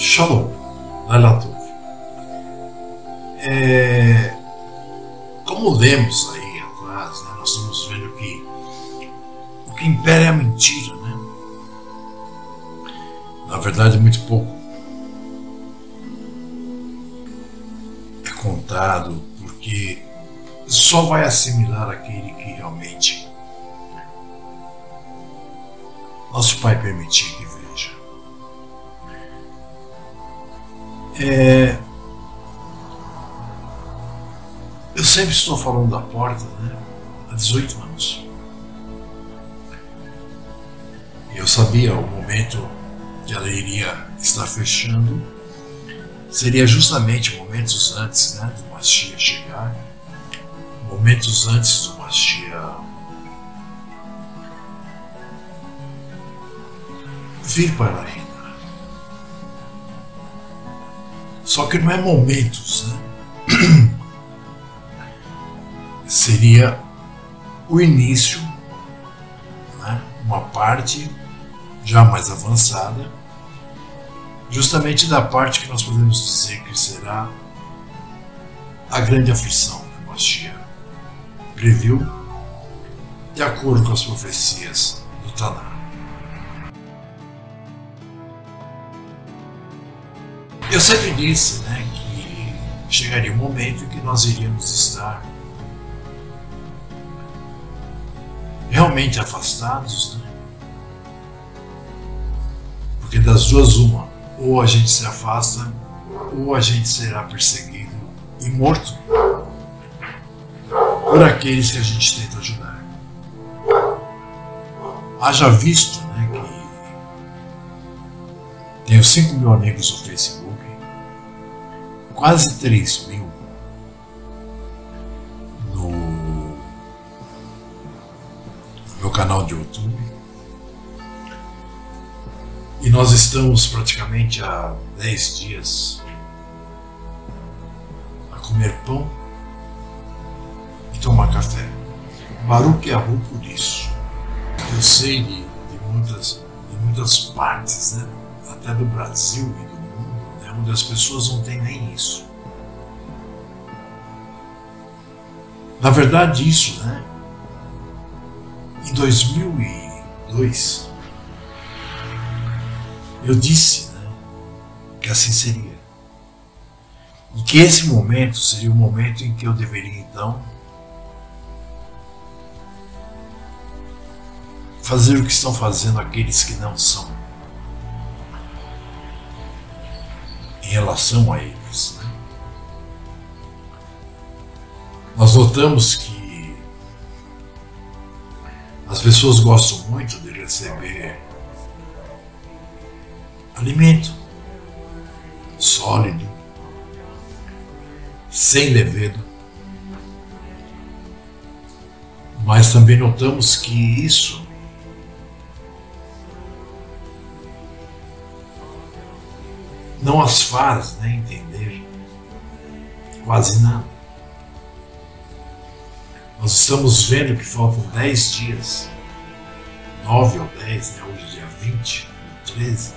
Shalom, Laila Tov. Como lemos aí atrás, né, nós estamos vendo que o que impera é a mentira, né? Na verdade, muito pouco é contado, porque só vai assimilar aquele que realmente nosso Pai permitir que veja. Eu sempre estou falando da porta, né? Há 18 anos. E eu sabia o momento que ela iria estar fechando seria justamente momentos antes, né, do Mashiach chegar, momentos antes do Mashiach vir para a reina. Só que não é momentos, né? Seria o início, né? Uma parte já mais avançada, justamente da parte que nós podemos dizer que será a grande aflição que o Mashiach previu de acordo com as profecias do Taná. Eu sempre disse, né, que chegaria um momento em que nós iríamos estar realmente afastados, né? Porque das duas uma, ou a gente se afasta, ou a gente será perseguido e morto por aqueles que a gente tenta ajudar. Haja visto, né, que tenho 5 mil amigos no Facebook, quase 3 mil no meu canal de YouTube, e nós estamos praticamente há 10 dias a comer pão e tomar café. Baruch Yahu por isso. Eu sei de muitas partes, né, até do Brasil e do mundo, né, onde as pessoas não têm nem isso. Na verdade, isso, né, em 2002, eu disse, né, que assim seria. E que esse momento seria o momento em que eu deveria, então, fazer o que estão fazendo aqueles que não são, em relação a eles, né? Nós notamos que as pessoas gostam muito de receber alimento sólido, sem levedo, mas também notamos que isso não as faz, né, entender quase nada. Nós estamos vendo que faltam 10 dias, 9 ou 10, né, hoje é dia 20, 13.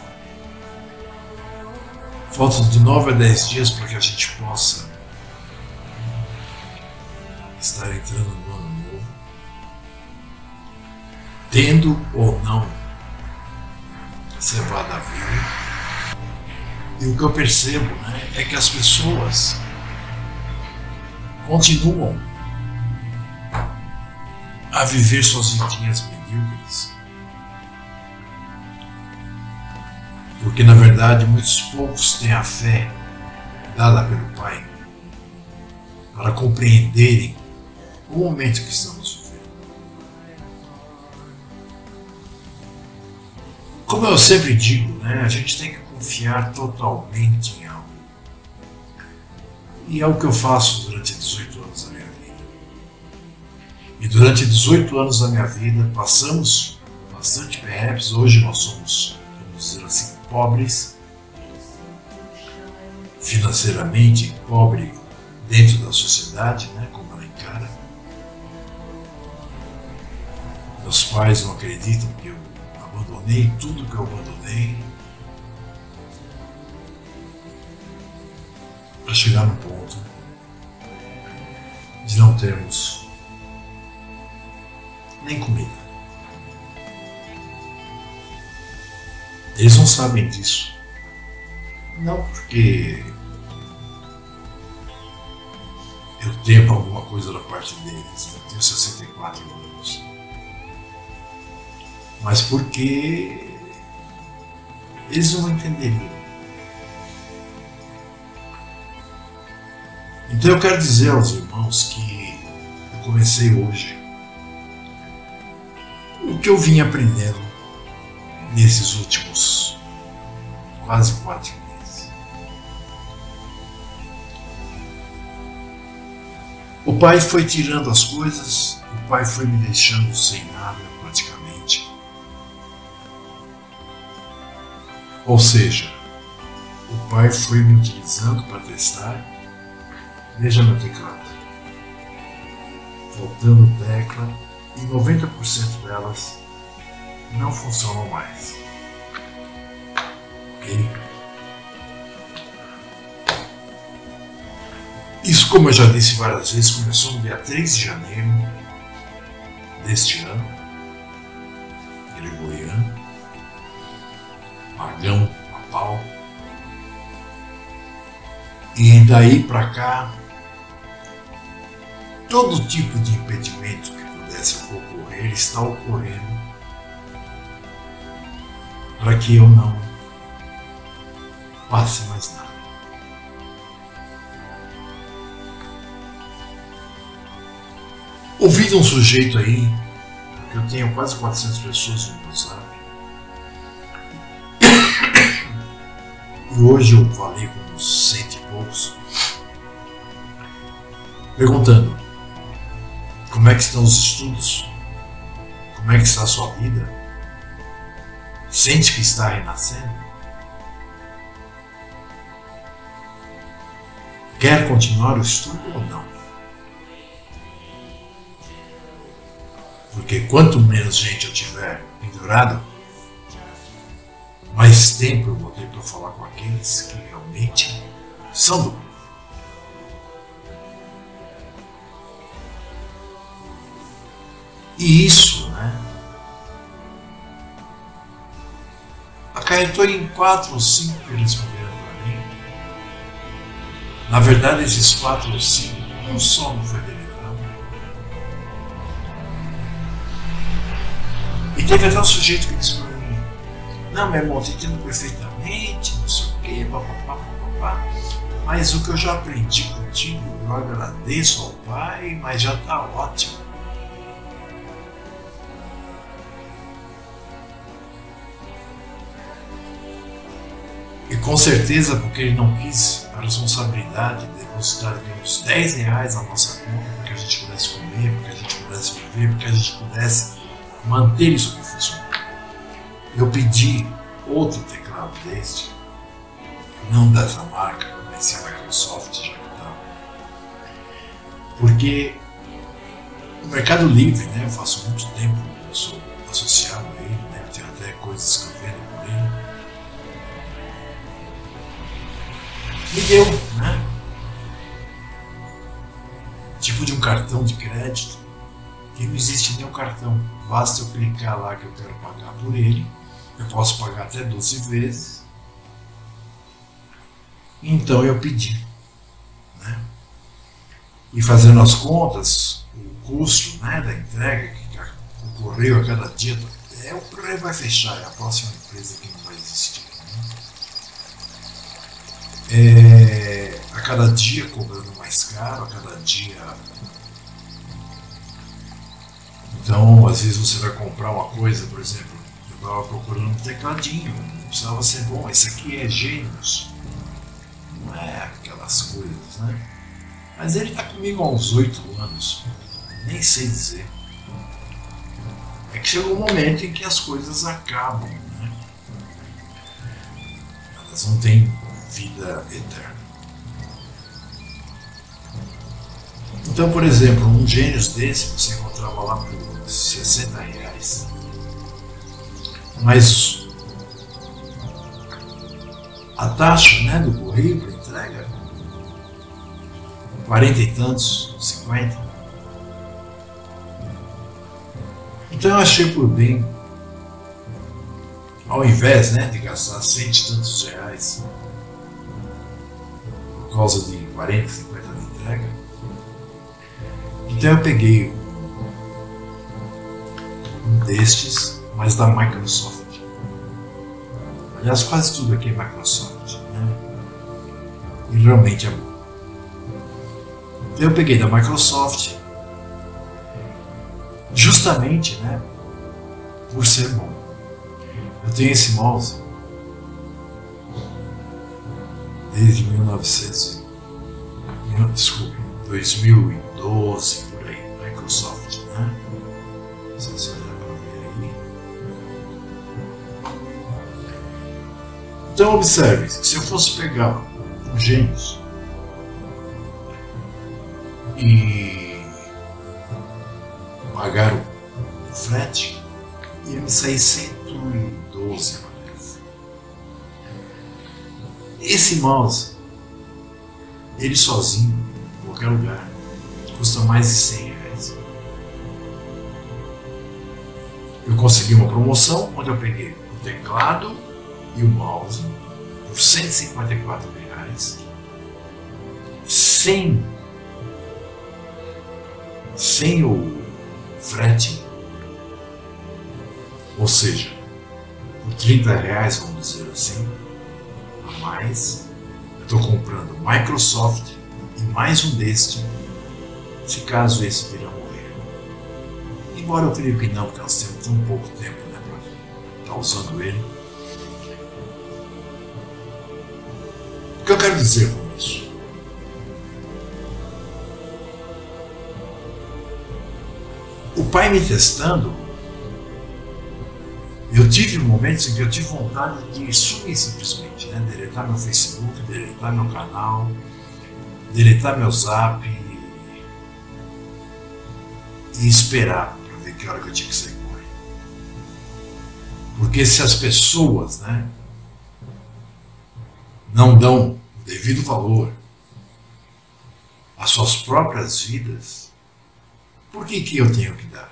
Faltam de 9 a 10 dias para que a gente possa estar entrando no ano novo, tendo ou não cevado a vida. E o que eu percebo, né, é que as pessoas continuam a viver suas vidinhas medíocres. Porque, na verdade, muitos poucos têm a fé dada pelo Pai para compreenderem o momento que estamos vivendo. Como eu sempre digo, né, a gente tem que confiar totalmente em algo. E é o que eu faço durante 18 anos da minha vida. E durante 18 anos da minha vida passamos bastante perrengues. Hoje nós somos, vamos dizer assim, pobres, financeiramente pobre dentro da sociedade, né, como ela encara. Meus pais não acreditam que eu abandonei tudo que eu abandonei. para chegar no ponto de não termos nem comida. Eles não sabem disso. Não porque eu tenho alguma coisa da parte deles, eu tenho 64 anos, mas porque eles não entenderiam. Então eu quero dizer aos irmãos que eu comecei hoje o que eu vim aprendendo nesses últimos quase 4 meses. O pai foi tirando as coisas, o pai foi me deixando sem nada praticamente. Ou seja, o pai foi me utilizando para testar. Veja meu teclado. Faltando tecla e 90% delas não funcionam mais. Ok? Isso, como eu já disse várias vezes, começou no dia 3 de janeiro deste ano. Ele é goiano, magão, a pau. E daí para cá, todo tipo de impedimento que pudesse ocorrer está ocorrendo para que eu não passe mais nada. Ouvi de um sujeito aí, porque eu tenho quase 400 pessoas no meu zap, e hoje eu falei com uns 100 e poucos, perguntando como é que estão os estudos, como é que está a sua vida, sente que está renascendo, quer continuar o estudo ou não? Porque quanto menos gente eu tiver pendurado, mais tempo eu vou ter para falar com aqueles que realmente são do grupo. E isso, né, acarretou em 4 ou 5 que eles responderam para mim. Na verdade, esses 4 ou 5 não só no Federicano. E teve até um sujeito que disse para mim: não, meu irmão, te entendo perfeitamente, não sei o quê, papapá, mas o que eu já aprendi contigo, eu agradeço ao Pai, mas já está ótimo. E com certeza porque ele não quis a responsabilidade de depositar uns 10 reais na nossa conta para que a gente pudesse comer, para que a gente pudesse viver, para que a gente pudesse manter isso aqui funcionando. Eu pedi outro teclado deste, não dessa marca, mas a Microsoft já que tá. Porque o Mercado Livre, né, eu faço muito tempo, eu sou associado a ele, né, eu tenho até coisas que eu vendo por ele. Me deu, né? Tipo de um cartão de crédito, que não existe nenhum cartão. Basta eu clicar lá que eu quero pagar por ele. Eu posso pagar até 12 vezes. Então eu pedi, né? E fazendo as contas, o custo, né, da entrega, que o correio a cada dia, o correio vai fechar, é a próxima empresa que não vai existir. A cada dia cobrando mais caro, a cada dia. Então, às vezes você vai comprar uma coisa, por exemplo, eu estava procurando um tecladinho, não precisava ser bom, esse aqui é Genius, não é aquelas coisas, né? Mas ele está comigo há uns 8 anos, nem sei dizer. É que chegou um momento em que as coisas acabam, né? Elas não têm vida eterna. Então, por exemplo, um Genius desse você encontrava lá por 60 reais. Mas a taxa, né, do correio para entrega 40 e tantos, 50. Então eu achei por bem, ao invés, né, de gastar 100 e tantos reais por causa de 40, 50 de entrega, então eu peguei um destes, mas da Microsoft. Aliás, quase tudo aqui é Microsoft, né? E realmente é bom. Então eu peguei da Microsoft justamente, né, por ser bom. Eu tenho esse mouse desde 2012, por aí, Microsoft, né? Não sei se vai dar para ver aí. Então observe, que se eu fosse pegar um Genius e pagar o frete, ia me sair 112, parece. Esse mouse, ele sozinho, em qualquer lugar, custa mais de 100 reais. Eu consegui uma promoção onde eu peguei o teclado e o mouse por 154 reais, sem o frete, ou seja, por 30 reais, vamos dizer assim, a mais, eu estou comprando Microsoft e mais um deste, se caso esse vir a morrer. Embora eu creio que não, porque nós temos tão pouco tempo, né, para estar usando ele. O que eu quero dizer com isso? O pai me testando, eu tive momentos em que eu tive vontade de sumir simplesmente, né? Deletar meu Facebook, deletar meu canal, deletar meu Zap e esperar para ver que hora que eu tinha que sair correndo. Porque se as pessoas, né, não dão o devido valor às suas próprias vidas, por que eu tenho que dar?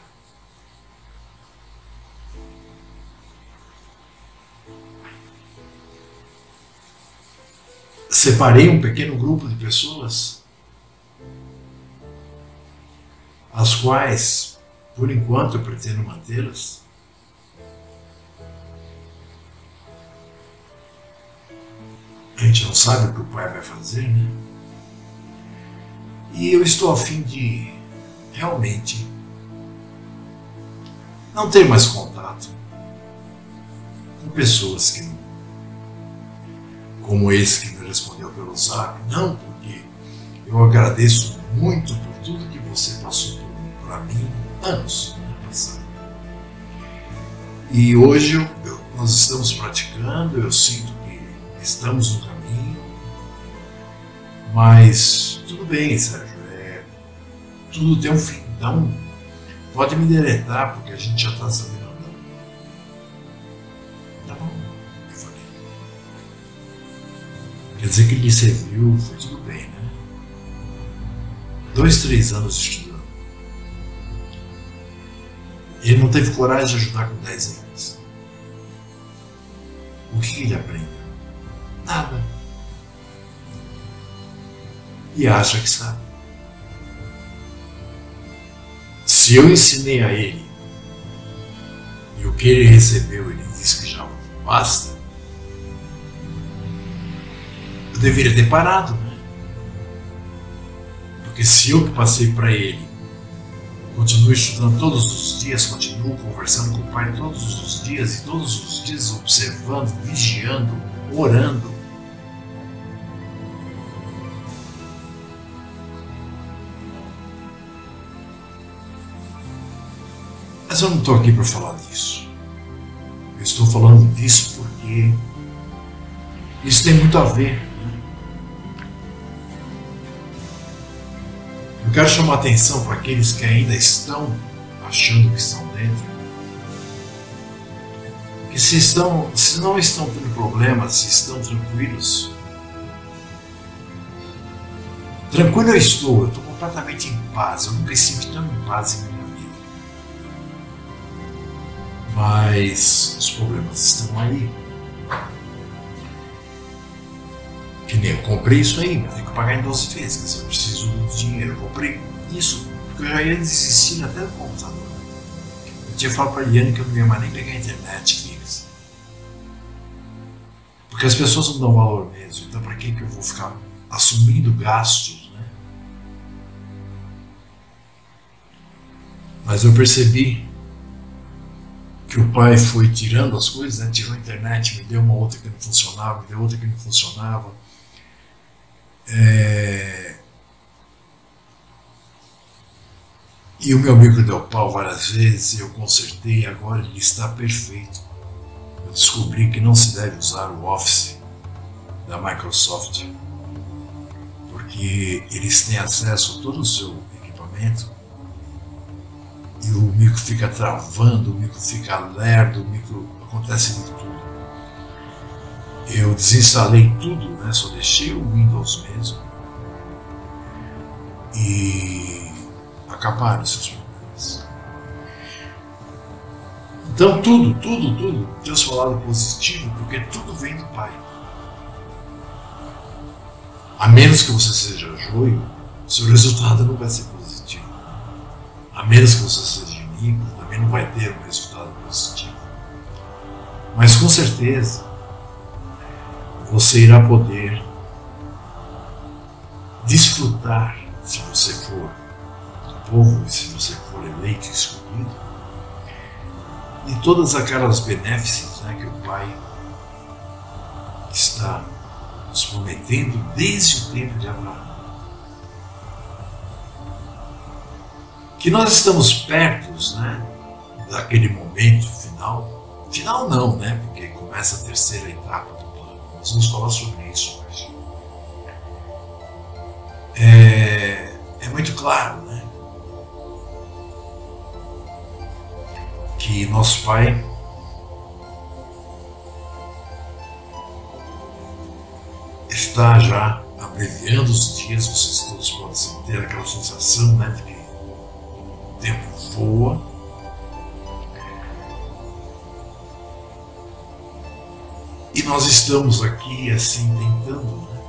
Separei um pequeno grupo de pessoas, as quais, por enquanto, eu pretendo mantê-las. A gente não sabe o que o pai vai fazer, né? E eu estou a fim de realmente não ter mais contato com pessoas que, como esse que me respondeu pelo Zap, não, porque eu agradeço muito por tudo que você passou para mim anos, né, passado. E hoje nós estamos praticando, eu sinto que estamos no caminho, mas tudo bem, Sérgio, tudo tem um fim, então pode me deletar, porque a gente já está sabendo andar. Tá bom, eu falei. Quer dizer que ele serviu, foi tudo bem, né? 2, 3 anos estudando. Ele não teve coragem de ajudar com 10 anos. O que ele aprendeu? Nada. E acha que sabe. Se eu ensinei a ele e o que ele recebeu, ele disse que já basta, eu deveria ter parado, né? Porque se eu que passei para ele, continuo estudando todos os dias, continuo conversando com o pai todos os dias e todos os dias observando, vigiando, orando, mas eu não estou aqui para falar disso. Eu estou falando disso porque isso tem muito a ver. Eu quero chamar a atenção para aqueles que ainda estão achando que estão dentro. Que se não estão tendo problemas, se estão tranquilos, Tranquilo eu estou completamente em paz, eu nunca estive tão em paz em minha vida. Mas os problemas estão aí. Que nem eu comprei isso aí, mas tenho que pagar em 12 vezes, quer dizer, eu preciso do dinheiro. Eu comprei isso, porque eu já ia desistir até do computador. Eu tinha falado para a Eliane que eu não ia mais nem pegar a internet, Cris. Porque as pessoas não dão valor mesmo, então para que eu vou ficar assumindo gastos, né? Mas eu percebi que o pai foi tirando as coisas, né? Tirou a internet, me deu uma outra que não funcionava, me deu outra que não funcionava. E o meu micro deu pau várias vezes, eu consertei, agora ele está perfeito. Eu descobri que não se deve usar o Office da Microsoft, porque eles têm acesso a todo o seu equipamento e o micro fica travando, o micro fica lerdo, o micro acontece de tudo. Eu desinstalei tudo, né? Só deixei o Windows mesmo e acabaram esses problemas. Então tudo tem o seu lado positivo, porque tudo vem do Pai. A menos que você seja joio, o seu resultado não vai ser positivo. A menos que você seja inimigo, também não vai ter um resultado positivo. Mas com certeza você irá poder desfrutar, se você for do povo e se você for eleito e escolhido, de todas aquelas benéficas, né, que o Pai está nos prometendo desde o tempo de Abraão. Que nós estamos perto, né, daquele momento final. Final não, né, porque começa a terceira etapa do plano. Nós vamos falar sobre isso hoje. É muito claro, né, que nosso Pai está já abreviando os dias. Vocês todos podem ter aquela sensação, né, de que o tempo voa. E nós estamos aqui assim tentando, né,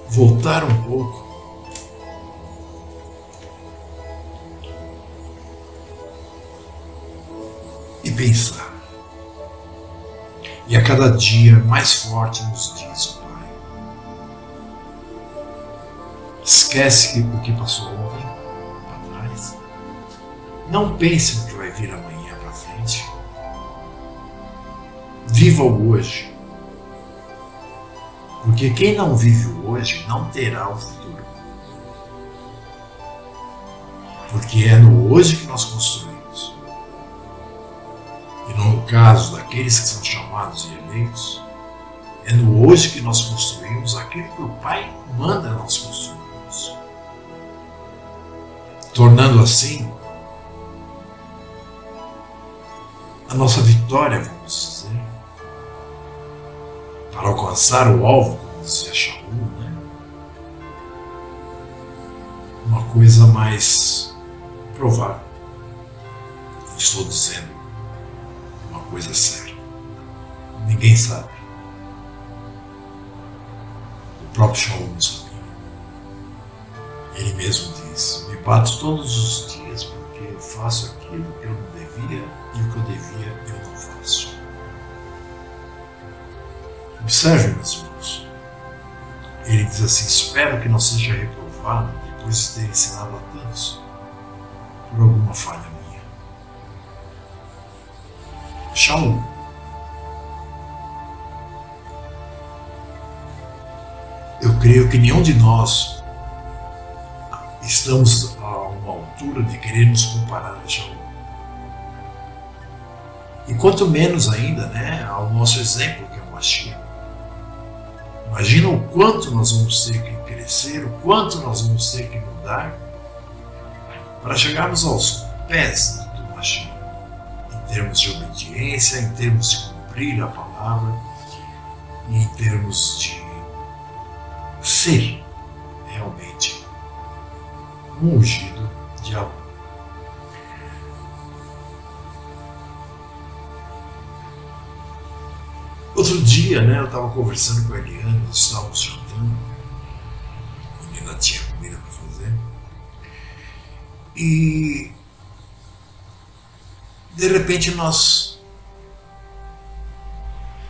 voltar um pouco e pensar. E a cada dia mais forte nos diz o Pai: esquece o que passou ontem para trás. Não pense no que vai vir amanhã para frente. Viva o hoje. Porque quem não vive o hoje não terá o futuro. Porque é no hoje que nós construímos. E no caso daqueles que são chamados e eleitos, é no hoje que nós construímos aquilo que o Pai manda nós construirmos. Tornando assim a nossa vitória, vamos dizer, para alcançar o alvo, como dizia Shaul, né? Uma coisa mais provável. Estou dizendo uma coisa séria. Ninguém sabe. O próprio Shaul não sabia. Ele mesmo diz: me bato todos os dias porque eu faço aquilo que eu não devia e o que eu devia eu não faço. Observe, meus irmãos. Ele diz assim: espero que não seja reprovado depois de ter ensinado a tantos por alguma falha minha. Shaul. Eu creio que nenhum de nós estamos a uma altura de querer nos comparar a Shaul. E quanto menos ainda, né, ao nosso exemplo, que é o Mashiach. Imagina o quanto nós vamos ter que crescer, o quanto nós vamos ter que mudar para chegarmos aos pés do Mashiach, em termos de obediência, em termos de cumprir a palavra, em termos de ser realmente um ungido de amor. Outro dia, eu estava conversando com a Eliane, nós estávamos jantando, a menina tinha comida para fazer, e de repente nós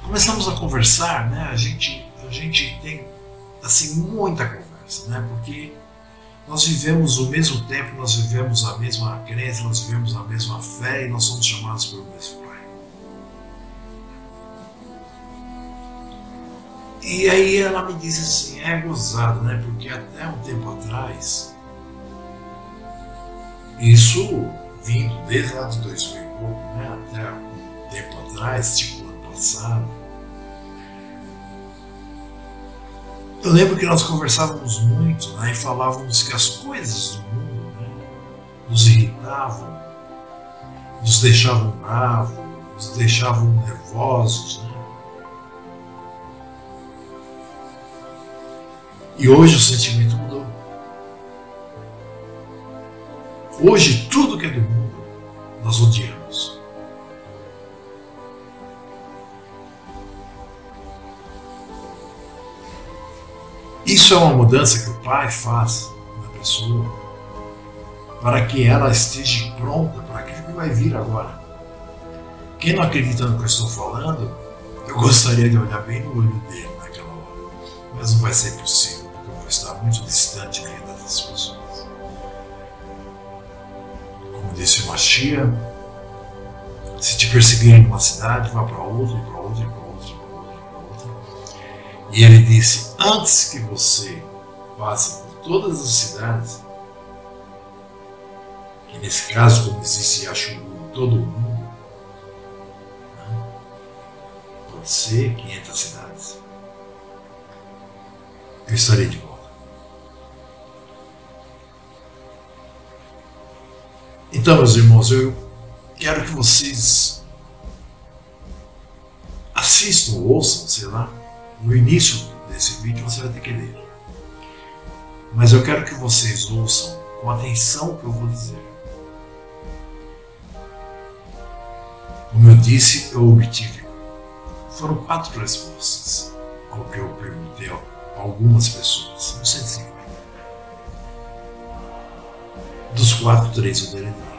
começamos a conversar, a gente tem assim muita conversa, porque nós vivemos o mesmo tempo, nós vivemos a mesma crença, nós vivemos a mesma fé e nós somos chamados pelo mesmo Pai. E aí ela me disse assim, é gozado, porque até um tempo atrás, isso vindo desde lá de 2000 e pouco, até um tempo atrás, tipo ano passado, eu lembro que nós conversávamos muito, e falávamos que as coisas do mundo nos irritavam, nos deixavam bravos, nos deixavam nervosos, E hoje o sentimento mudou. Hoje tudo que é do mundo nós odiamos. Isso é uma mudança que o Pai faz na pessoa para que ela esteja pronta para aquilo que vai vir agora. Quem não acredita no que eu estou falando, eu gostaria de olhar bem no olho dele naquela hora, mas não vai ser possível. Está muito distante dessas pessoas. Como disse o Machia, se te perseguirem numa cidade, vá para outra, e para outra, e para outra, e para outra, e para outra. E ele disse, antes que você passe por todas as cidades, que nesse caso, como existe Yashuru em todo o mundo, pode ser 500 cidades, eu estarei de volta. Então, meus irmãos, eu quero que vocês assistam, ouçam, sei lá, no início desse vídeo você vai ter que ler. Mas eu quero que vocês ouçam com atenção o que eu vou dizer. Como eu disse, eu obtive. Foram 4 respostas ao que eu perguntei a algumas pessoas, no 150. Dos 4, 3 eu deletei.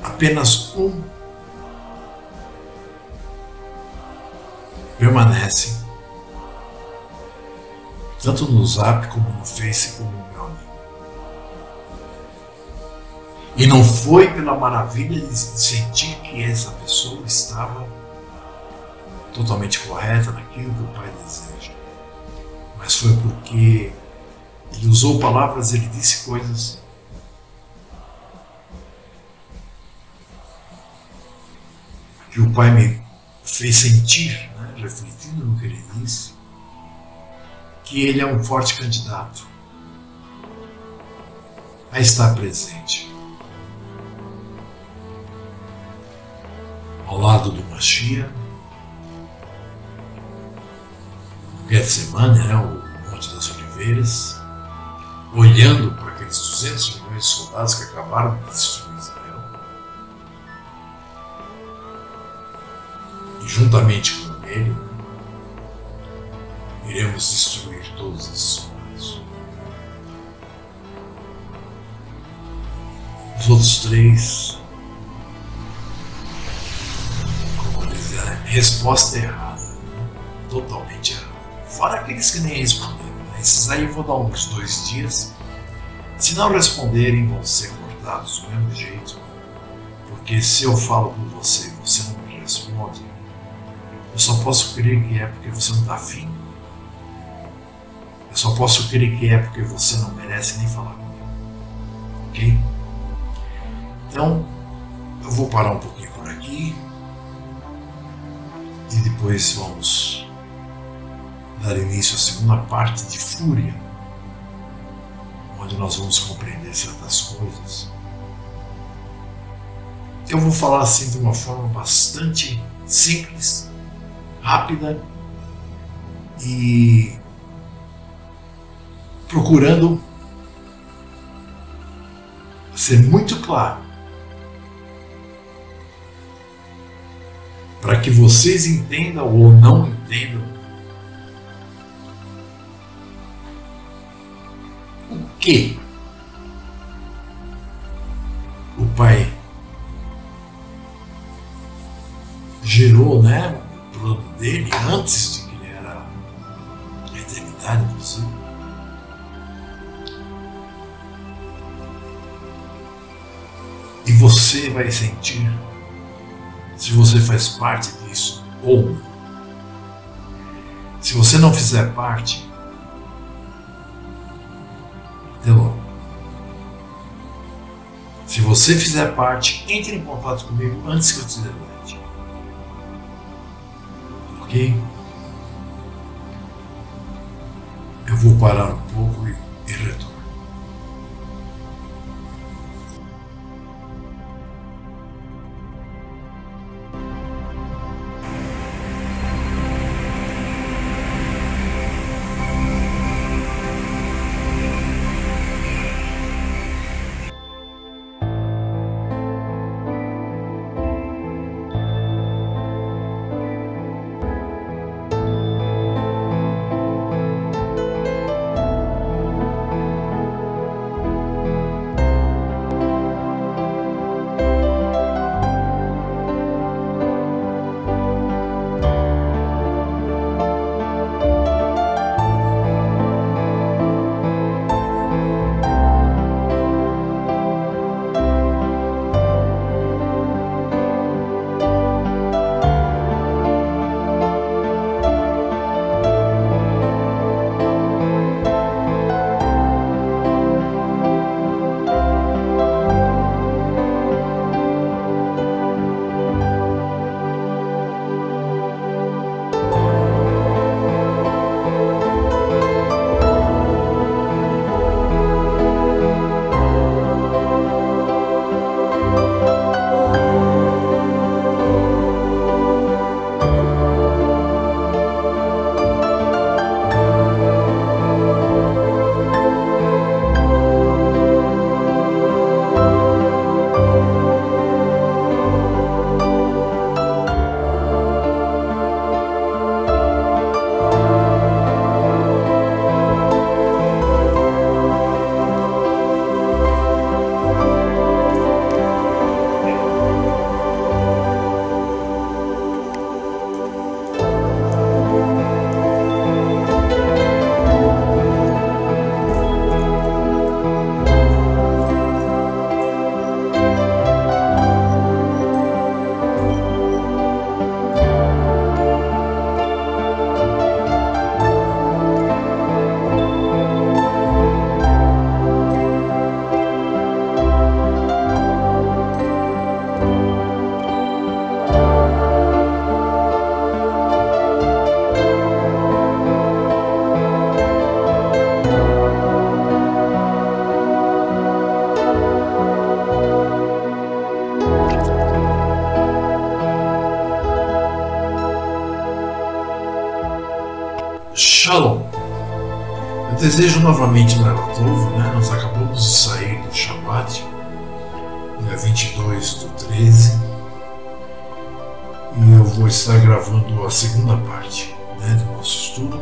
Apenas um permanece, tanto no Zap como no Face, como no meu amigo. E não foi pela maravilha de sentir que essa pessoa estava totalmente correta naquilo que o Pai deseja, mas foi porque ele usou palavras, ele disse coisas que o Pai me fez sentir, refletindo no que ele disse, que ele é um forte candidato a estar presente ao lado do Machia, no Getsemane, o Monte das Oliveiras, olhando para aqueles 200 milhões de soldados que acabaram de destruir Israel, e juntamente com ele iremos destruir todos esses soldados. Os outros 3, como dizem, resposta errada, totalmente errada. Fora aqueles que nem responderam. Esses aí eu vou dar uns 2 dias. Se não responderem, vão ser cortados do mesmo jeito. Porque se eu falo com você e você não me responde, eu só posso crer que é porque você não está afim. Eu só posso crer que é porque você não merece nem falar comigo. Ok? Então, eu vou parar um pouquinho por aqui. E depois vamos dar início à segunda parte de Fúria, onde nós vamos compreender certas coisas. Eu vou falar assim de uma forma bastante simples, rápida e procurando ser muito claro para que vocês entendam ou não entendam o que o Pai gerou, né, o plano dele antes de que ele era a eternidade, inclusive. E você vai sentir se você faz parte disso ou não. Se você não fizer parte, até logo. Se você fizer parte, entre em contato comigo antes que eu te delete. Ok? Eu vou parar um pouco e retorno. Shalom. Eu desejo novamente Laila Tov, né? Nós acabamos de sair do Shabbat, dia 22/13, e eu vou estar gravando a segunda parte, né, do nosso estudo.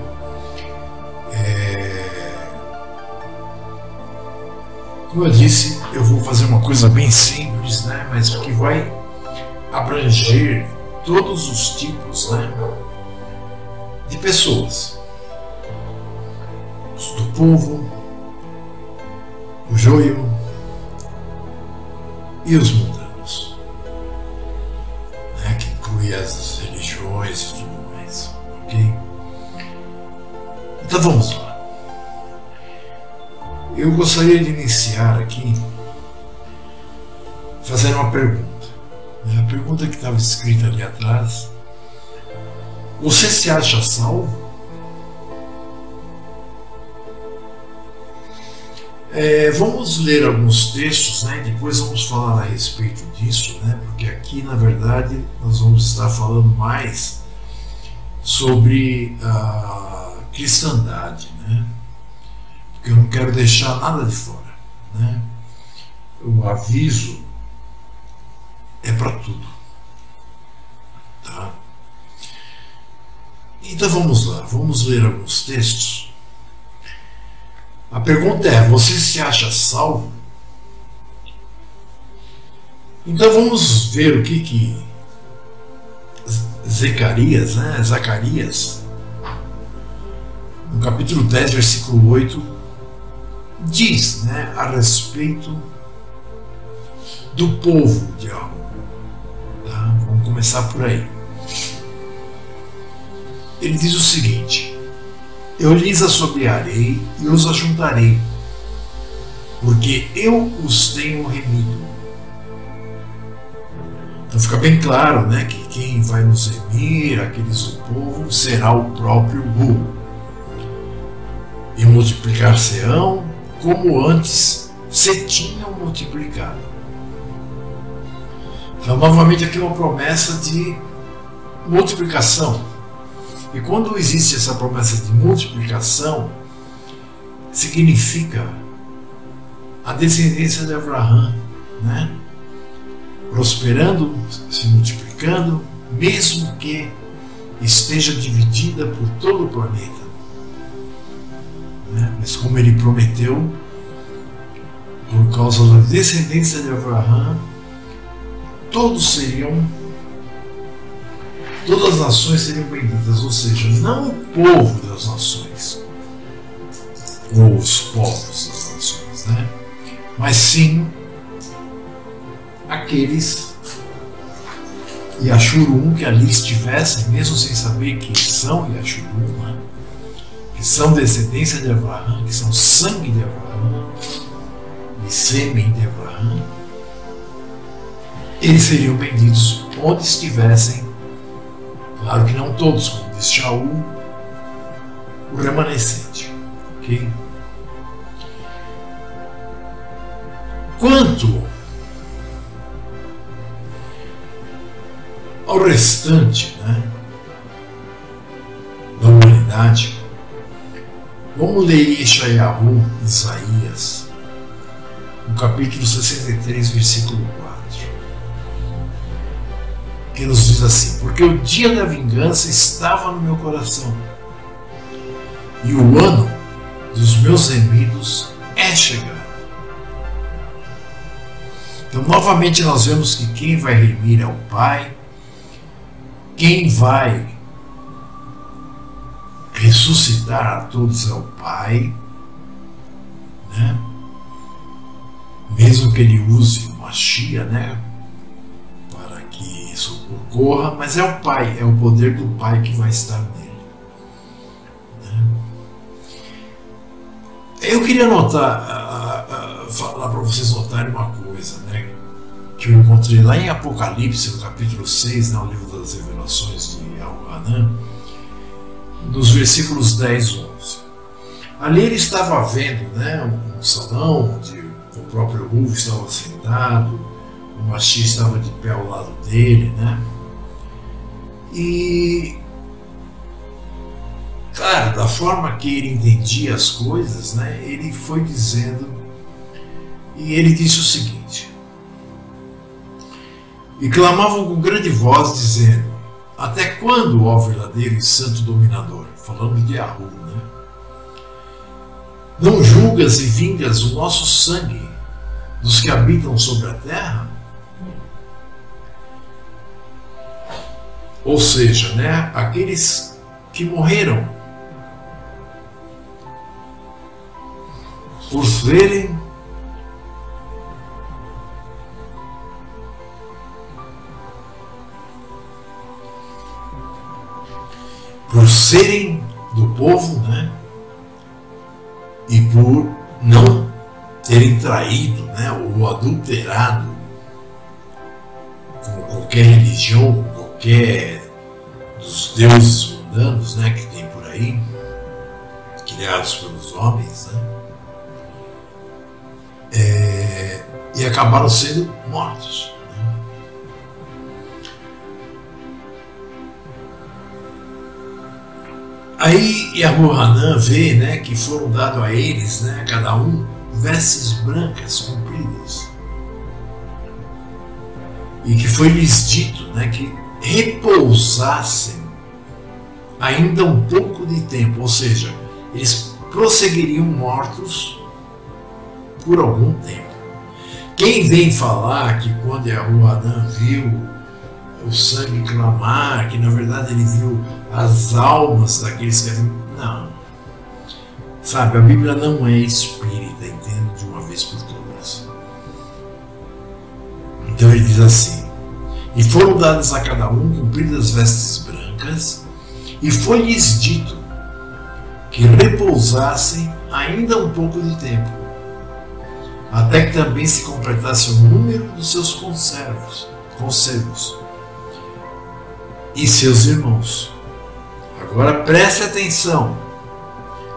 Como eu disse, eu vou fazer uma coisa bem simples, né, mas que vai abranger todos os tipos, né, de pessoas. Do povo, o joio e os mundanos, né, que inclui as religiões e tudo mais, ok? Então vamos lá. Eu gostaria de iniciar aqui fazendo uma pergunta. A pergunta que estava escrita ali atrás: você se acha salvo? Vamos ler alguns textos, né? Depois vamos falar a respeito disso, né? Porque aqui, na verdade, nós vamos estar falando mais sobre cristandade, né? Porque eu não quero deixar nada de fora, né? O aviso é para tudo, tá? Então vamos lá, vamos ler alguns textos. A pergunta é: você se acha salvo? Então vamos ver o que Zacarias, no capítulo 10, versículo 8, diz, né, a respeito do povo de Arão. Tá? Vamos começar por aí. Ele diz o seguinte: eu lhes assobiarei e os ajuntarei, porque eu os tenho remido. Então fica bem claro, né, que quem vai nos remir, aqueles do povo, será o próprio Hu. E multiplicar-se-ão como antes se tinham multiplicado. Então novamente aqui uma promessa de multiplicação. E quando existe essa promessa de multiplicação, significa a descendência de Abraão, né? Prosperando, se multiplicando, mesmo que esteja dividida por todo o planeta, né? Mas como ele prometeu, por causa da descendência de Abraão, todas as nações seriam benditas, ou seja, não o povo das nações, ou os povos das nações, né? Mas sim aqueles Yashurum que ali estivessem, mesmo sem saber que são Yashurum, né? Que são descendência de Abraão, que são sangue de Abraão e sêmen de Abraão, eles seriam benditos onde estivessem. Claro que não todos, como diz Shaul, o remanescente. Ok? Quanto ao restante, né, da humanidade, vamos ler Yeshayahu, Isaías, no capítulo 63, versículo 4. Que nos diz assim: porque o dia da vingança estava no meu coração, e o ano dos meus remidos é chegado. Então novamente nós vemos que quem vai remir é o Pai, quem vai ressuscitar a todos é o Pai, né? Mesmo que ele use uma Shia, né, para que isso ocorra, mas é o Pai, é o poder do Pai que vai estar nele, né? Eu queria falar para vocês notarem uma coisa, né, que eu encontrei lá em Apocalipse, no capítulo 6, né, o livro das revelações de Elhanan, nos versículos 10 e 11. Ali ele estava vendo, né, um salão onde o próprio Hu estava sentado, o Mashiach estava de pé ao lado dele, né? E, claro, da forma que ele entendia as coisas, né, ele foi dizendo, e ele disse o seguinte: e clamavam com grande voz, dizendo: até quando, ó verdadeiro e santo dominador? Falando de Yahu, né? Não julgas e vingas o nosso sangue dos que habitam sobre a terra? Ou seja, né, aqueles que morreram por serem do povo, né, e por não terem traído, né, ou adulterado com qualquer religião, com qualquer dos deuses mundanos, né, que tem por aí, criados pelos homens, né, e acabaram sendo mortos. Aí Yahuanã vê, né, que foram dados a eles, né, a cada um, vestes brancas compridas. E que foi-lhes dito, né, que repousassem ainda um pouco de tempo, ou seja, eles prosseguiriam mortos por algum tempo. Quem vem falar que quando Yahuanã viu o sangue clamar, que na verdade ele viu as almas daqueles que haviam... Não. Sabe, a Bíblia não é espírita, entende, de uma vez por todas. Então ele diz assim: e foram dadas a cada um compridas vestes brancas, e foi-lhes dito que repousassem ainda um pouco de tempo, até que também se completasse o número dos seus conservos e seus irmãos. Agora preste atenção,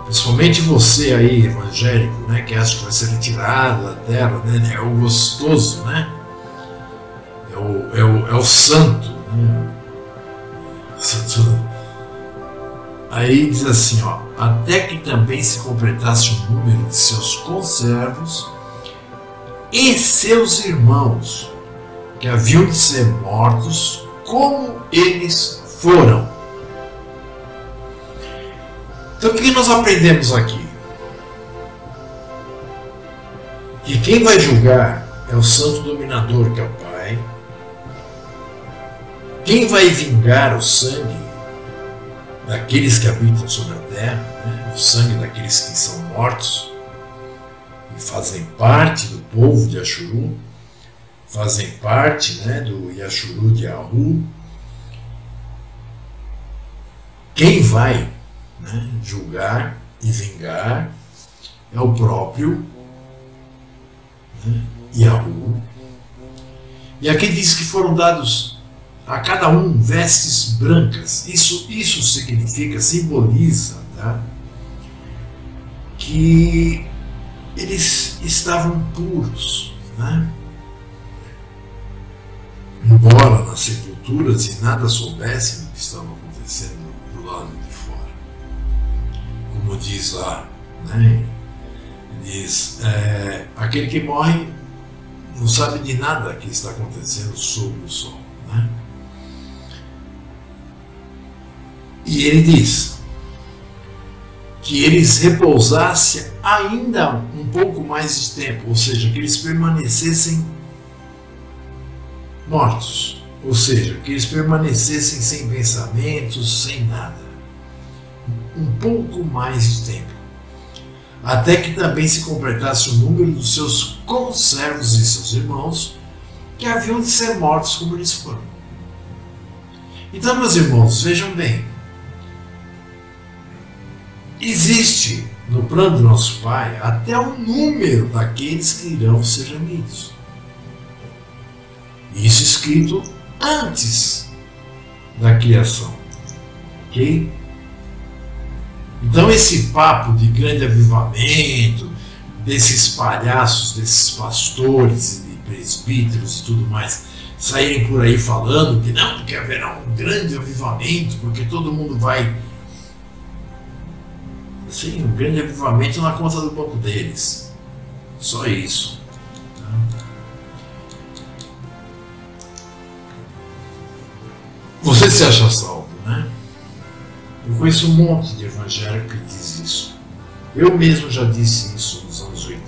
principalmente você aí, evangélico, né, que acha que vai ser retirado da terra, né, é o gostoso, né? É o santo, né? Aí diz assim, ó, até que também se completasse o número de seus conservos e seus irmãos, que haviam de ser mortos como eles foram. Então o que nós aprendemos aqui? Que quem vai julgar é o Santo Dominador, que é o Pai. Quem vai vingar o sangue daqueles que habitam sobre a terra, né? O sangue daqueles que são mortos e fazem parte do povo de Ashuru, fazem parte, né, do Yashuru de Yahu. Quem vai, né, julgar e vingar é o próprio, né, Yahu. E aqui diz que foram dados a cada um vestes brancas. Isso significa, simboliza, tá, que eles estavam puros, né? Embora nas sepulturas e nada soubessem do que estava acontecendo do lado de fora. Como diz lá, né? Diz, aquele que morre não sabe de nada que está acontecendo sob o sol, né? E ele diz que eles repousassem ainda um pouco mais de tempo, ou seja, que eles permanecessem mortos, ou seja, que eles permanecessem sem pensamentos, sem nada, um pouco mais de tempo, até que também se completasse o número dos seus conservos e seus irmãos, que haviam de ser mortos como eles foram. Então, meus irmãos, vejam bem, existe no plano do nosso Pai até o número daqueles que irão ser remidos. Isso escrito antes da criação, ok? Então esse papo de grande avivamento, desses palhaços, desses pastores e presbíteros e tudo mais, saírem por aí falando que não, porque haverá um grande avivamento, porque todo mundo vai... Sim, um grande avivamento na conta do banco deles. Só isso. Você se acha salvo, né? Eu conheço um monte de evangélico que diz isso. Eu mesmo já disse isso nos anos 80.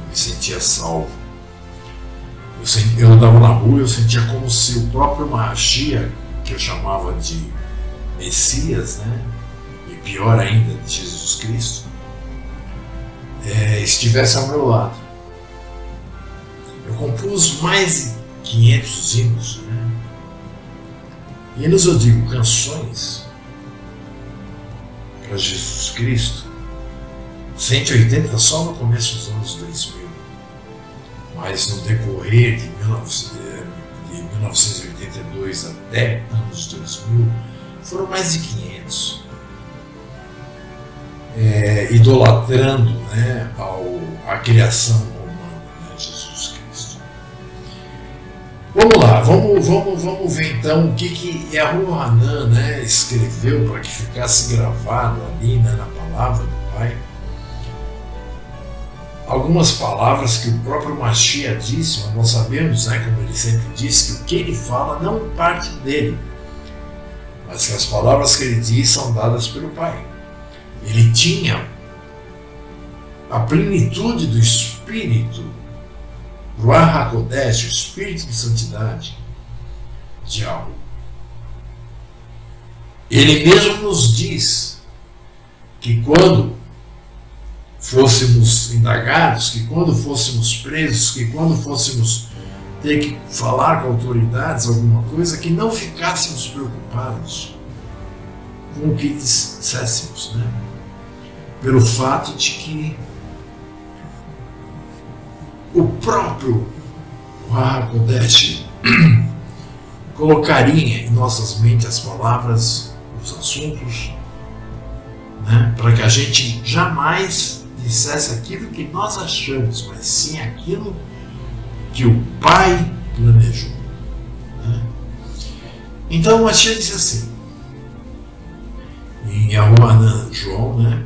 Eu me sentia salvo. Eu andava na rua, eu sentia como se o próprio Mashiach, que eu chamava de Messias, né? E pior ainda, de Jesus Cristo, estivesse ao meu lado. Eu compus mais de 500 hinos, né? Hinos, eu digo, canções para Jesus Cristo, 180 só no começo dos anos 2000, mas no decorrer de 1982 até anos 2000, foram mais de 500, idolatrando, né, a criação humana, né, Jesus Cristo. Vamos lá, vamos ver então o que Yahuwah Hanan, né, escreveu para que ficasse gravado ali, né, na palavra do Pai. Algumas palavras que o próprio Mashiach disse, mas nós sabemos, né, como ele sempre disse, que o que ele fala não parte dele, mas que as palavras que ele diz são dadas pelo Pai. Ele tinha a plenitude do Espírito, Ruach HaKodesh, o Espírito de Santidade de algo. Ele mesmo nos diz que quando fôssemos indagados, que quando fôssemos presos, que quando fôssemos ter que falar com autoridades alguma coisa, que não ficássemos preocupados com o que disséssemos, né? Pelo fato de que o próprio HaKodesh colocaria em nossas mentes as palavras, os assuntos, né, para que a gente jamais dissesse aquilo que nós achamos, mas sim aquilo que o Pai planejou, né? Então o Mashiach disse assim, em Yahuwah Hanan João, né,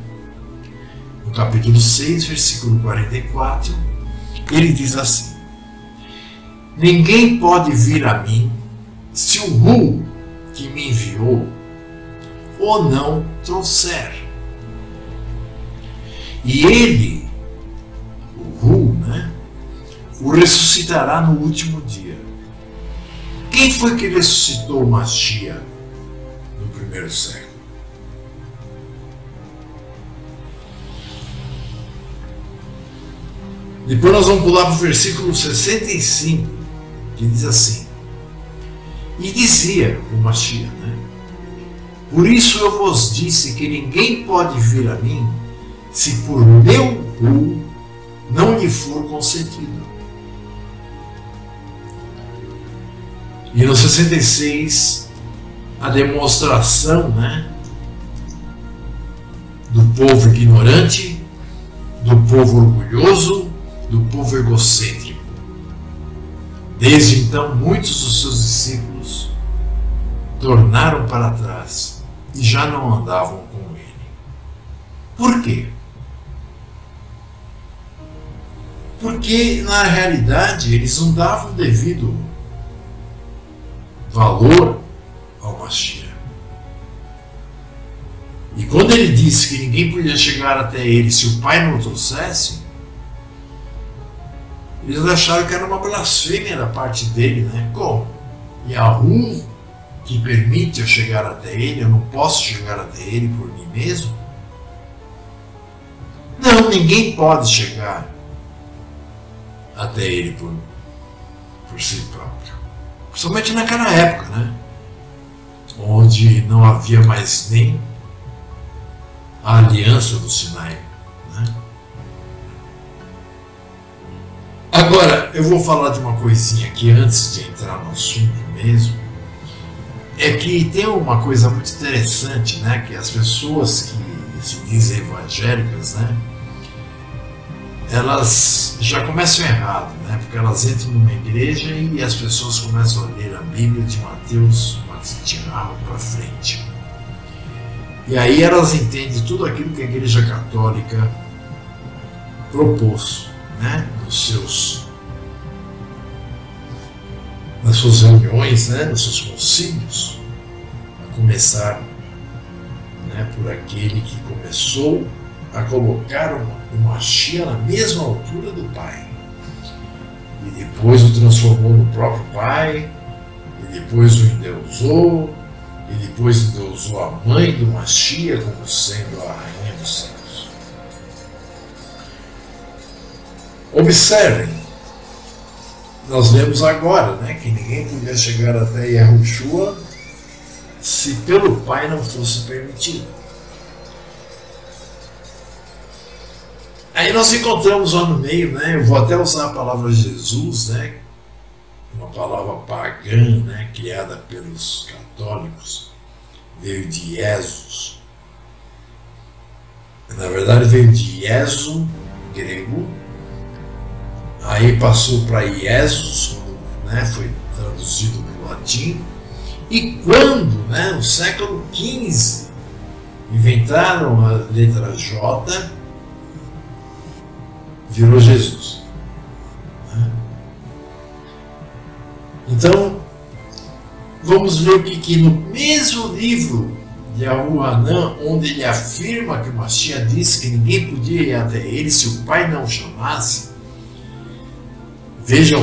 no capítulo 6, versículo 44, ele diz assim: ninguém pode vir a mim se o Hu que me enviou o não trouxer. E ele, o Hu, né, o ressuscitará no último dia. Quem foi que ressuscitou o Mashiach no primeiro século? Depois nós vamos pular para o versículo 65, que diz assim: e dizia o Mashiach, né, por isso eu vos disse que ninguém pode vir a mim se por meu Hu não lhe for concedido. E no 66, a demonstração, né, do povo ignorante, do povo orgulhoso, do povo egocêntrico. Desde então, muitos dos seus discípulos tornaram para trás e já não andavam com ele. Por quê? Porque, na realidade, eles não davam devido valor ao Mashiach. E quando ele disse que ninguém podia chegar até ele se o Pai não o trouxesse, eles acharam que era uma blasfêmia da parte dele, né? Como? Yahuwah que permite eu chegar até ele, eu não posso chegar até ele por mim mesmo? Não, ninguém pode chegar até ele por si próprio. Principalmente naquela época, né? Onde não havia mais nem a aliança do Sinai, né? Agora, eu vou falar de uma coisinha aqui antes de entrar no assunto mesmo. É que tem uma coisa muito interessante, né? Que as pessoas que se dizem evangélicas, né, elas já começam errado, né? Porque elas entram numa igreja e as pessoas começam a ler a Bíblia de Mateus para frente. E aí elas entendem tudo aquilo que a Igreja Católica propôs, né, nas suas reuniões, né, nos seus concílios, a começar, né, por aquele que começou a colocar o Mashiach na mesma altura do Pai, e depois o transformou no próprio Pai, e depois o endeusou, e depois endeusou a mãe do Mashiach como sendo a rainha dos céus. Observem, nós vemos agora, né, que ninguém podia chegar até Yahushua se pelo Pai não fosse permitido. Aí nós encontramos lá no meio, né, eu vou até usar a palavra Jesus, né, uma palavra pagã, né, criada pelos católicos, veio de Jesus. Na verdade veio de Ieso, grego, aí passou para Jesus, né, foi traduzido do latim, e quando, né, no século XV, inventaram a letra J, virou Jesus. Então, vamos ver o que no mesmo livro de Yahuanã, onde ele afirma que o Mashiach disse que ninguém podia ir até ele se o pai não chamasse. Vejam,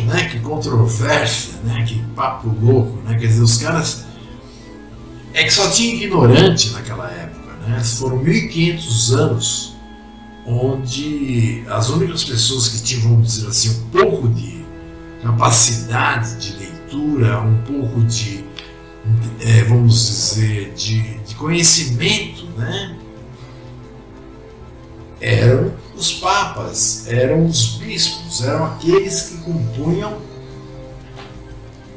né, que controvérsia, né, que papo louco, né, quer dizer, os caras é que só tinha ignorante naquela época, né, foram 1500 anos onde as únicas pessoas que tinham, vamos dizer assim, um pouco de capacidade de leitura, um pouco de, vamos dizer, de conhecimento, né, eram os papas, eram os bispos, eram aqueles que compunham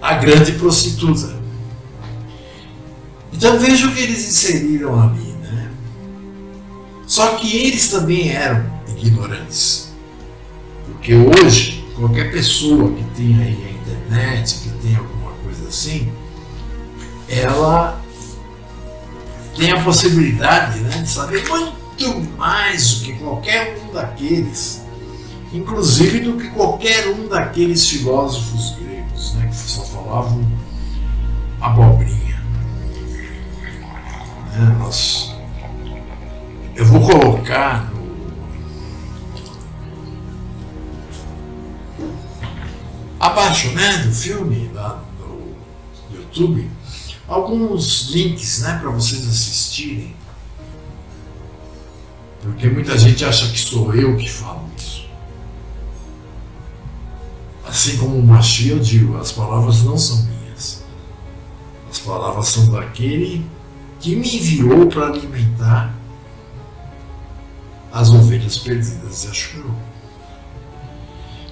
a grande prostituta. Então veja o que eles inseriram ali, né? Só que eles também eram ignorantes, porque hoje qualquer pessoa que tem aí a internet, que tem alguma coisa assim, ela tem a possibilidade, né, de saber muito mais do que qualquer um daqueles, inclusive do que qualquer um daqueles filósofos gregos, né, que só falavam abobrinha. Eu vou colocar abaixo, né, do filme lá no YouTube alguns links, né, para vocês assistirem, porque muita gente acha que sou eu que falo isso. Assim como o Mashiach, eu digo, as palavras não são minhas, as palavras são daquele que me enviou para alimentar as ovelhas perdidas de Ashuru.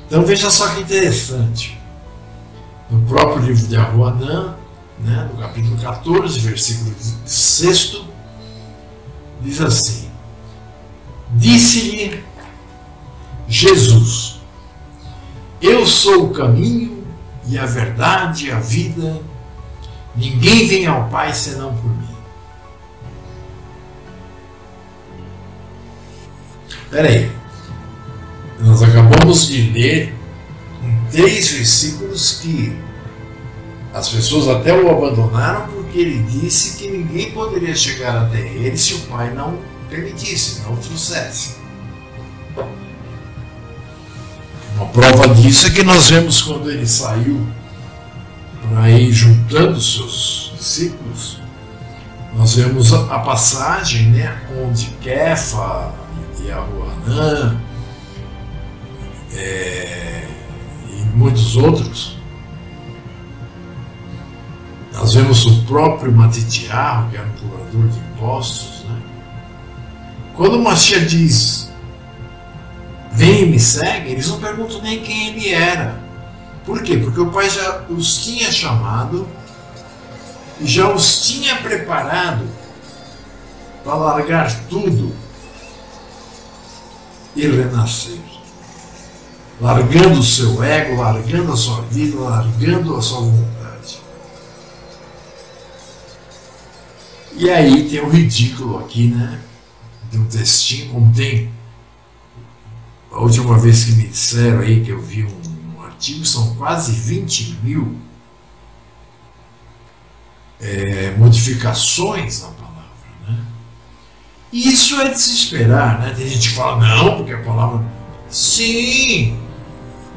Então veja só que interessante, no próprio livro de Yahuanã, né, no capítulo 14, versículo 6, diz assim: disse-lhe Jesus: eu sou o caminho e a verdade e a vida, ninguém vem ao Pai senão por mim. Espera aí, nós acabamos de ler em 3 versículos que as pessoas até o abandonaram porque ele disse que ninguém poderia chegar até ele se o Pai não permitisse, não o trouxesse. Uma prova disso é que nós vemos quando ele saiu para ir juntando seus discípulos, nós vemos a passagem, né, onde Kefa e Yahuanã e muitos outros, nós vemos o próprio Matitiarro, que era um cobrador de impostos, né? Quando o Mashiach diz: vem e me segue, eles não perguntam nem quem ele era. Por quê? Porque o Pai já os tinha chamado e já os tinha preparado para largar tudo e renascer. Largando o seu ego, largando a sua vida, largando a sua vontade. E aí tem o ridículo aqui, né? Tem um textinho, como tem. A última vez que me disseram aí que eu vi um artigo, são quase 20.000 modificações na palavra, né? E isso é de se esperar, né? Tem gente que fala, não, porque a palavra... Sim!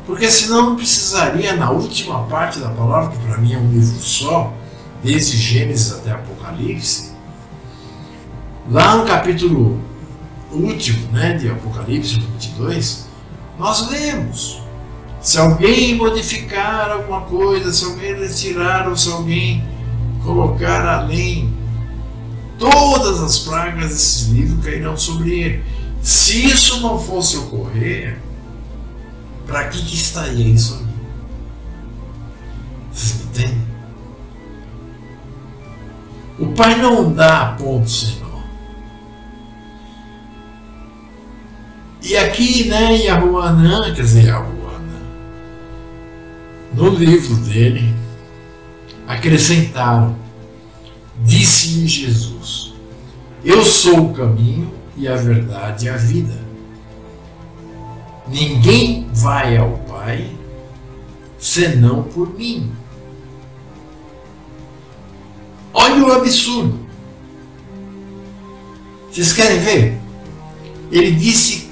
Porque senão não precisaria, na última parte da palavra, que para mim é um livro só, desde Gênesis até Apocalipse, lá no capítulo último, né, de Apocalipse 22, nós lemos: se alguém modificar alguma coisa, se alguém retirar ou se alguém colocar além, todas as pragas desse livro cairão sobre ele. Se isso não fosse ocorrer, para que estaria isso ali? Vocês me entendem? O Pai não dá ponto sem nó. E aqui, né, Yahuanã, quer dizer, Yahuanã, no livro dele, acrescentaram: disse-lhe Jesus, eu sou o caminho e a verdade e a vida. Ninguém vai ao Pai senão por mim. Olha o absurdo. Vocês querem ver? Ele disse,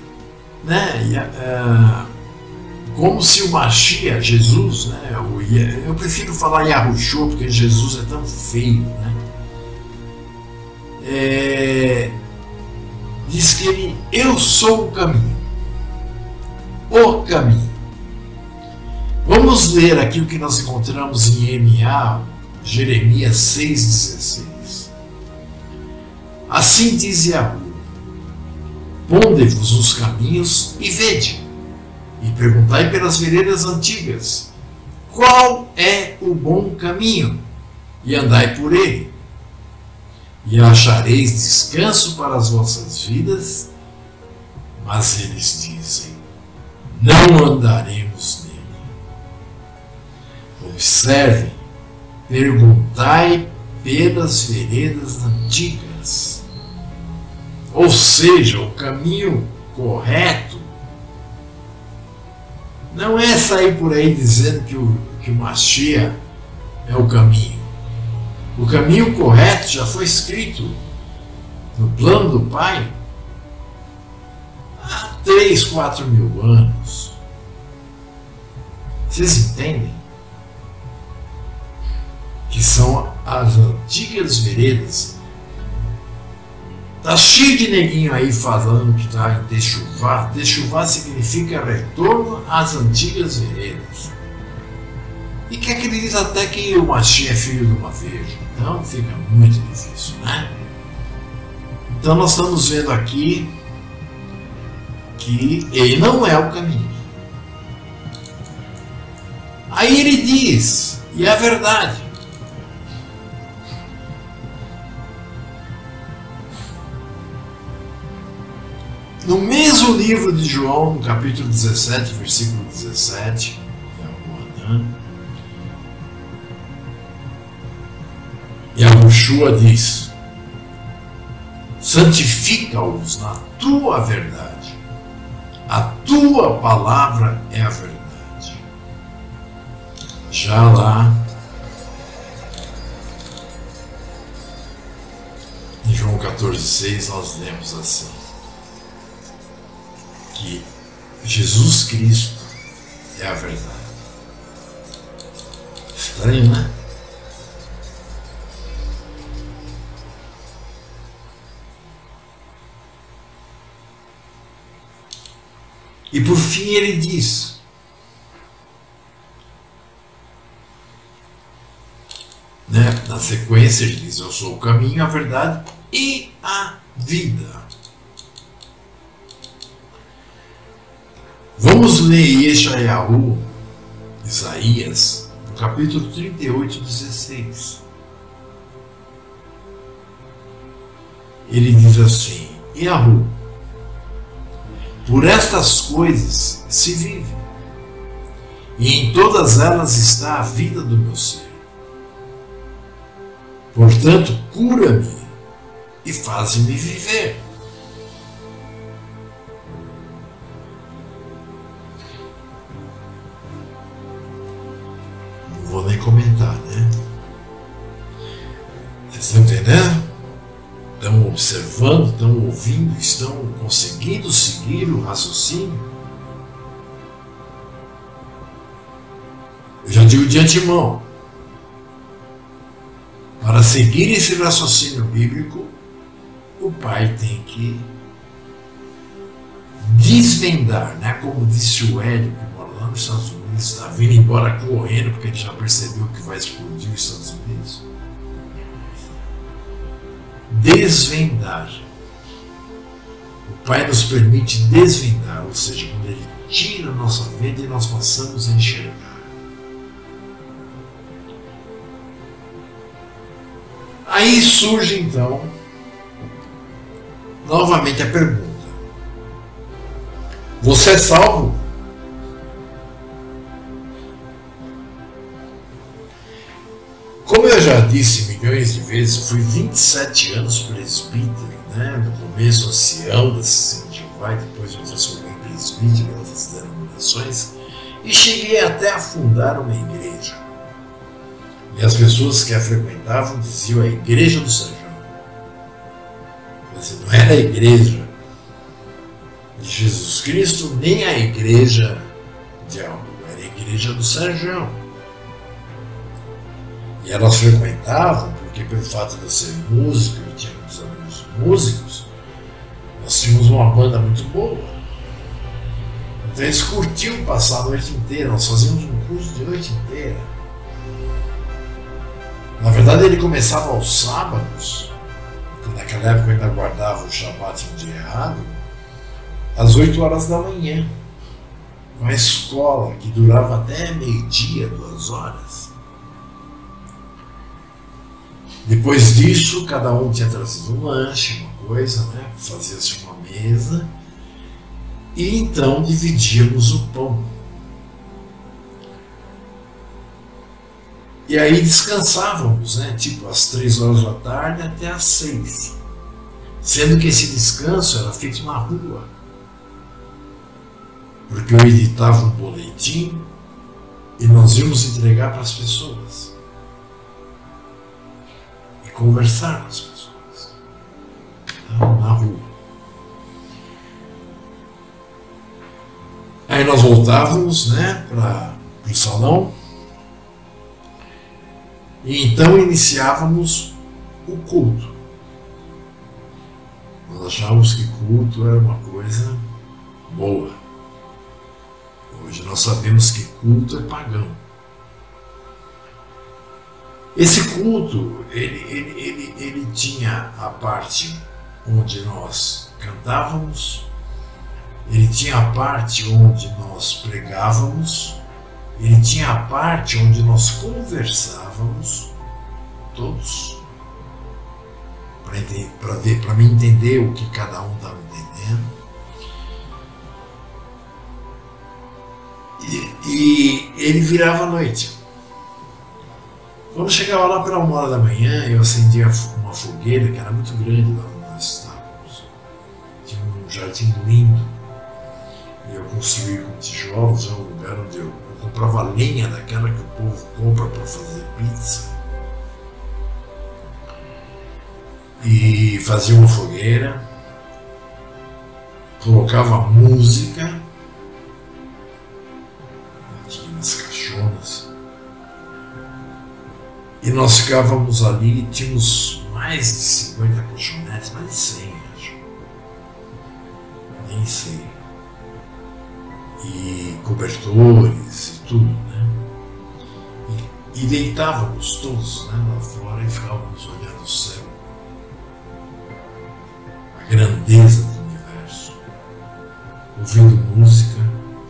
como se o Mashiach, Jesus, eu prefiro falar Yahushua porque Jesus é tão feio, diz que eu sou o caminho. O caminho. Vamos ler aqui o que nós encontramos em Jeremias 6,16. Assim diz Yahweh: ponde-vos os caminhos e vede, e perguntai pelas veredas antigas, qual é o bom caminho, e andai por ele, e achareis descanso para as vossas vidas. Mas eles dizem: não andaremos nele. Observem, perguntai pelas veredas antigas. Ou seja, o caminho correto não é sair por aí dizendo que o Mashiach é o caminho. O caminho correto já foi escrito no plano do Pai há 3, 4 mil anos. Vocês entendem? Que são as antigas veredas. Tá cheio de neguinho aí falando que está em Techuvá. Techuvá significa retorno às antigas veredas. E que acredita até que o Mashiach é filho de uma virgem. Então fica muito difícil, né? Então nós estamos vendo aqui que ele não é o caminho. Aí ele diz, e é a verdade: no mesmo livro de João, no capítulo 17, versículo 17, Yahushua diz: santifica-os na tua verdade, a tua palavra é a verdade. Já lá em João 14,6 nós lemos assim, que Jesus Cristo é a verdade. Estranho, né? E por fim ele diz: na sequência ele diz: eu sou o caminho, a verdade e a vida. Vamos ler Yeshayahu, Isaías, no capítulo 38, 16. Ele diz assim: Yahu, por estas coisas se vive, e em todas elas está a vida do meu ser. Portanto, cura-me e faz-me viver. Não vou nem comentar, né? Vocês estão entendendo? Estão observando, estão ouvindo, estão conseguindo seguir o raciocínio? Eu já digo de antemão, para seguir esse raciocínio bíblico, o pai tem que desvendar, né? Como disse o Hélio, que mora lá nos Estados Unidos, está vindo embora correndo porque ele já percebeu que vai explodir os Estados Unidos. Desvendar. O Pai nos permite desvendar, ou seja, quando Ele tira a nossa vida e nós passamos a enxergar. Aí surge então novamente a pergunta: você é salvo? Como eu já disse milhões de vezes, eu fui 27 anos presbítero, né? No começo ancião da Assembleia de Jeová, depois eu transformei em presbítero em outras denominações, e cheguei até a fundar uma igreja. E as pessoas que a frequentavam diziam a Igreja do São João. Mas não era a igreja de Jesus Cristo, nem a igreja de algo, era a Igreja do São João. E elas frequentavam, porque pelo fato de eu ser músico, eu tinha muitos amigos músicos, nós tínhamos uma banda muito boa. Então eles curtiam passar a noite inteira, nós fazíamos um curso de noite inteira. Na verdade ele começava aos sábados, porque naquela época eu ainda guardava o Shabat no dia errado, às 8 horas da manhã. Uma escola que durava até meio-dia, 2 horas. Depois disso, cada um tinha trazido um lanche, uma coisa, né? Fazia-se uma mesa e então dividíamos o pão. E aí descansávamos, né? Tipo às 3 horas da tarde até às 6. Sendo que esse descanso era feito na rua. Porque eu editava um boletim e nós íamos entregar para as pessoas. E conversar com as pessoas. Então, na rua. Aí nós voltávamos, né, para o salão. E então iniciávamos o culto. Nós achávamos que culto era uma coisa boa. Hoje nós sabemos que culto é pagão. Esse culto, ele tinha a parte onde nós cantávamos, ele tinha a parte onde nós pregávamos, ele tinha a parte onde nós conversávamos, todos, para me entender o que cada um estava entendendo. E ele virava à noite. Quando chegava lá para 1 hora da manhã, eu acendia uma fogueira que era muito grande lá onde nós estávamos. Tinha um jardim lindo. E eu construí com tijolos, é um lugar onde eu comprava lenha daquela que o povo compra para fazer pizza. E fazia uma fogueira, colocava música, tinha umas caixonas, e nós ficávamos ali, tínhamos mais de 50 colchonetes, mais de 100, acho. Nem sei. E cobertores e tudo, né? E deitávamos todos, né, lá fora e ficávamos olhando o céu, a grandeza do universo, ouvindo música,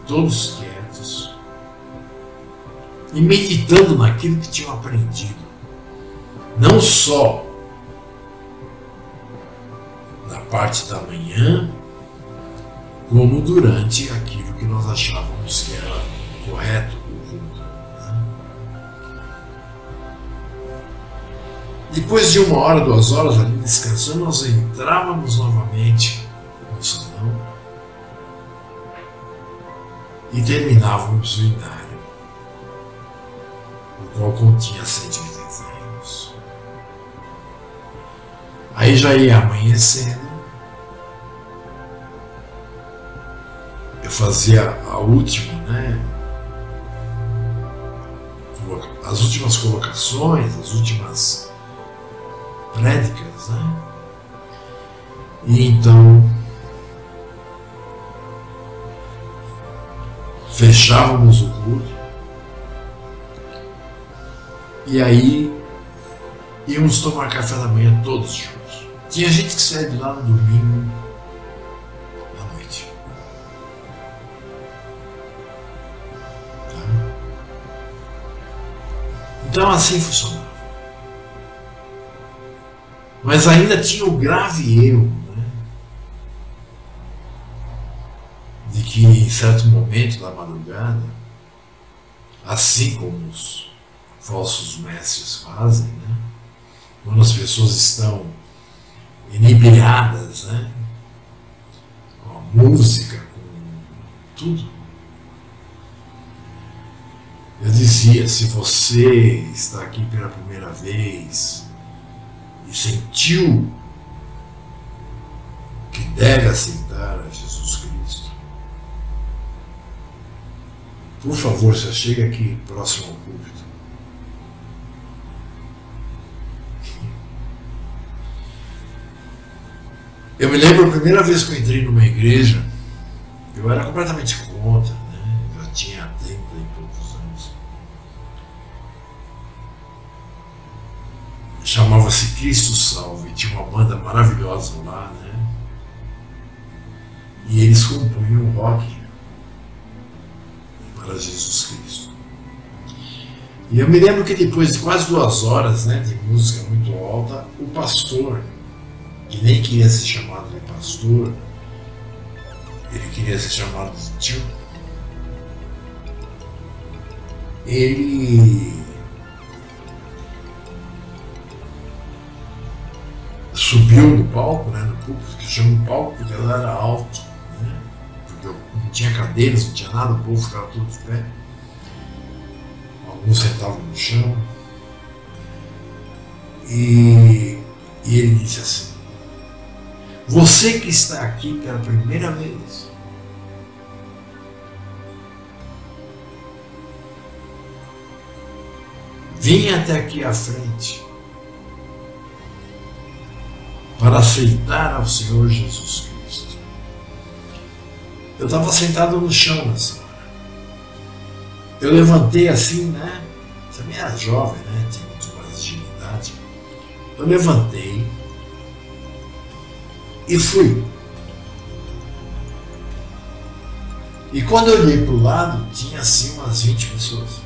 todos quietos e meditando naquilo que tinham aprendido, não só na parte da manhã, como durante aquilo que nós achávamos que era correto o culto. Né? Depois de 1 hora, 2 horas ali descansando, nós entrávamos novamente no salão e terminávamos o inário, o qual continha 180 hinos. Aí já ia amanhecendo. Eu fazia a última, né? As últimas colocações, as últimas prédicas, né? E então fechávamos o culto e aí íamos tomar café da manhã todos juntos. Tinha gente que saía de lá no domingo à noite. Então assim funcionava. Mas ainda tinha o grave erro, né? De que em certo momento da madrugada, assim como os falsos mestres fazem, né? Quando as pessoas estão inebriadas, né? Com a música, com tudo. Eu dizia, se você está aqui pela primeira vez e sentiu que deve aceitar a Jesus Cristo, por favor, você chega aqui próximo ao púlpito. Eu me lembro a primeira vez que eu entrei numa igreja, eu era completamente contra, né? Eu já tinha 30 e poucos anos. Chamava-se Cristo Salve, tinha uma banda maravilhosa lá, né? E eles compunham rock para Jesus Cristo. E eu me lembro que depois de quase 2 horas, né, de música muito alta, o pastor, que nem queria ser chamado de pastor, ele queria ser chamado de tio, ele subiu no palco, né, no púlpito, que chama de palco porque ela era alto, né, porque não tinha cadeiras, não tinha nada, o povo ficava todo de pé, alguns sentavam no chão, e ele disse assim: você que está aqui pela primeira vez, venha até aqui à frente para aceitar ao Senhor Jesus Cristo. Eu estava sentado no chão nessa hora. Eu levantei assim, né? Também era jovem, né? Tinha muito mais agilidade. Eu levantei e fui. E quando eu olhei para o lado, tinha assim umas 20 pessoas.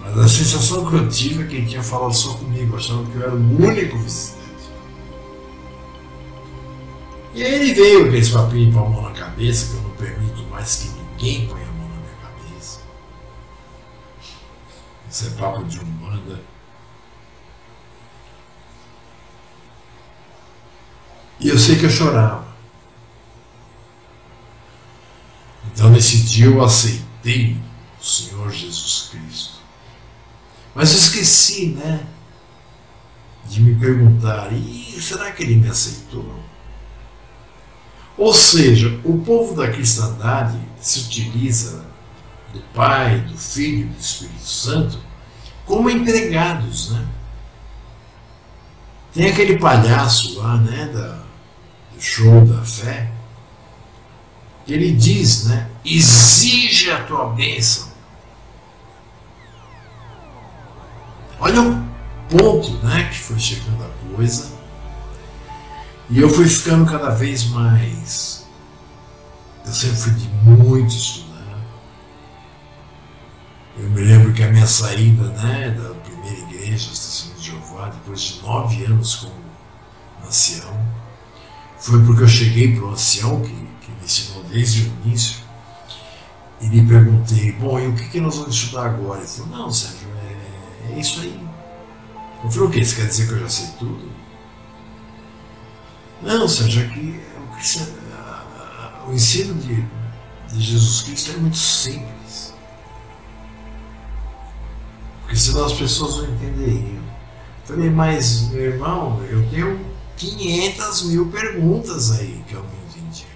Mas a sensação que eu tive é que ele tinha falado só comigo, achando que eu era o único visitante. E aí ele veio com aqueles papinhos com a mão na cabeça, que eu não permito mais que ninguém ponha a mão na minha cabeça. Isso é papo de Umbanda. E eu sei que eu chorava. Então nesse dia eu aceitei o Senhor Jesus Cristo. Mas eu esqueci, né, de me perguntar, e será que ele me aceitou? Ou seja, o povo da cristandade se utiliza do Pai, do Filho e do Espírito Santo como empregados, né? Tem aquele palhaço lá, né, do show da fé, que ele diz, né, exige a tua bênção. Olha o ponto, né, que foi chegando a coisa. E eu fui ficando cada vez mais. Eu sempre fui de muito estudar. Eu me lembro que a minha saída, né, da primeira igreja, Testemunho de Jeová, depois de 9 anos como ancião, foi porque eu cheguei para o ancião, que me ensinou desde o início, e lhe perguntei: bom, e o que nós vamos estudar agora? Ele falou: não, Sérgio, é isso aí. Eu falei: o quê? Isso quer dizer que eu já sei tudo? Não, Sérgio, aqui o ensino de Jesus Cristo é muito simples. Porque senão as pessoas não entenderiam. Falei: mas, meu irmão, eu tenho 500 mil perguntas aí que eu não entendi.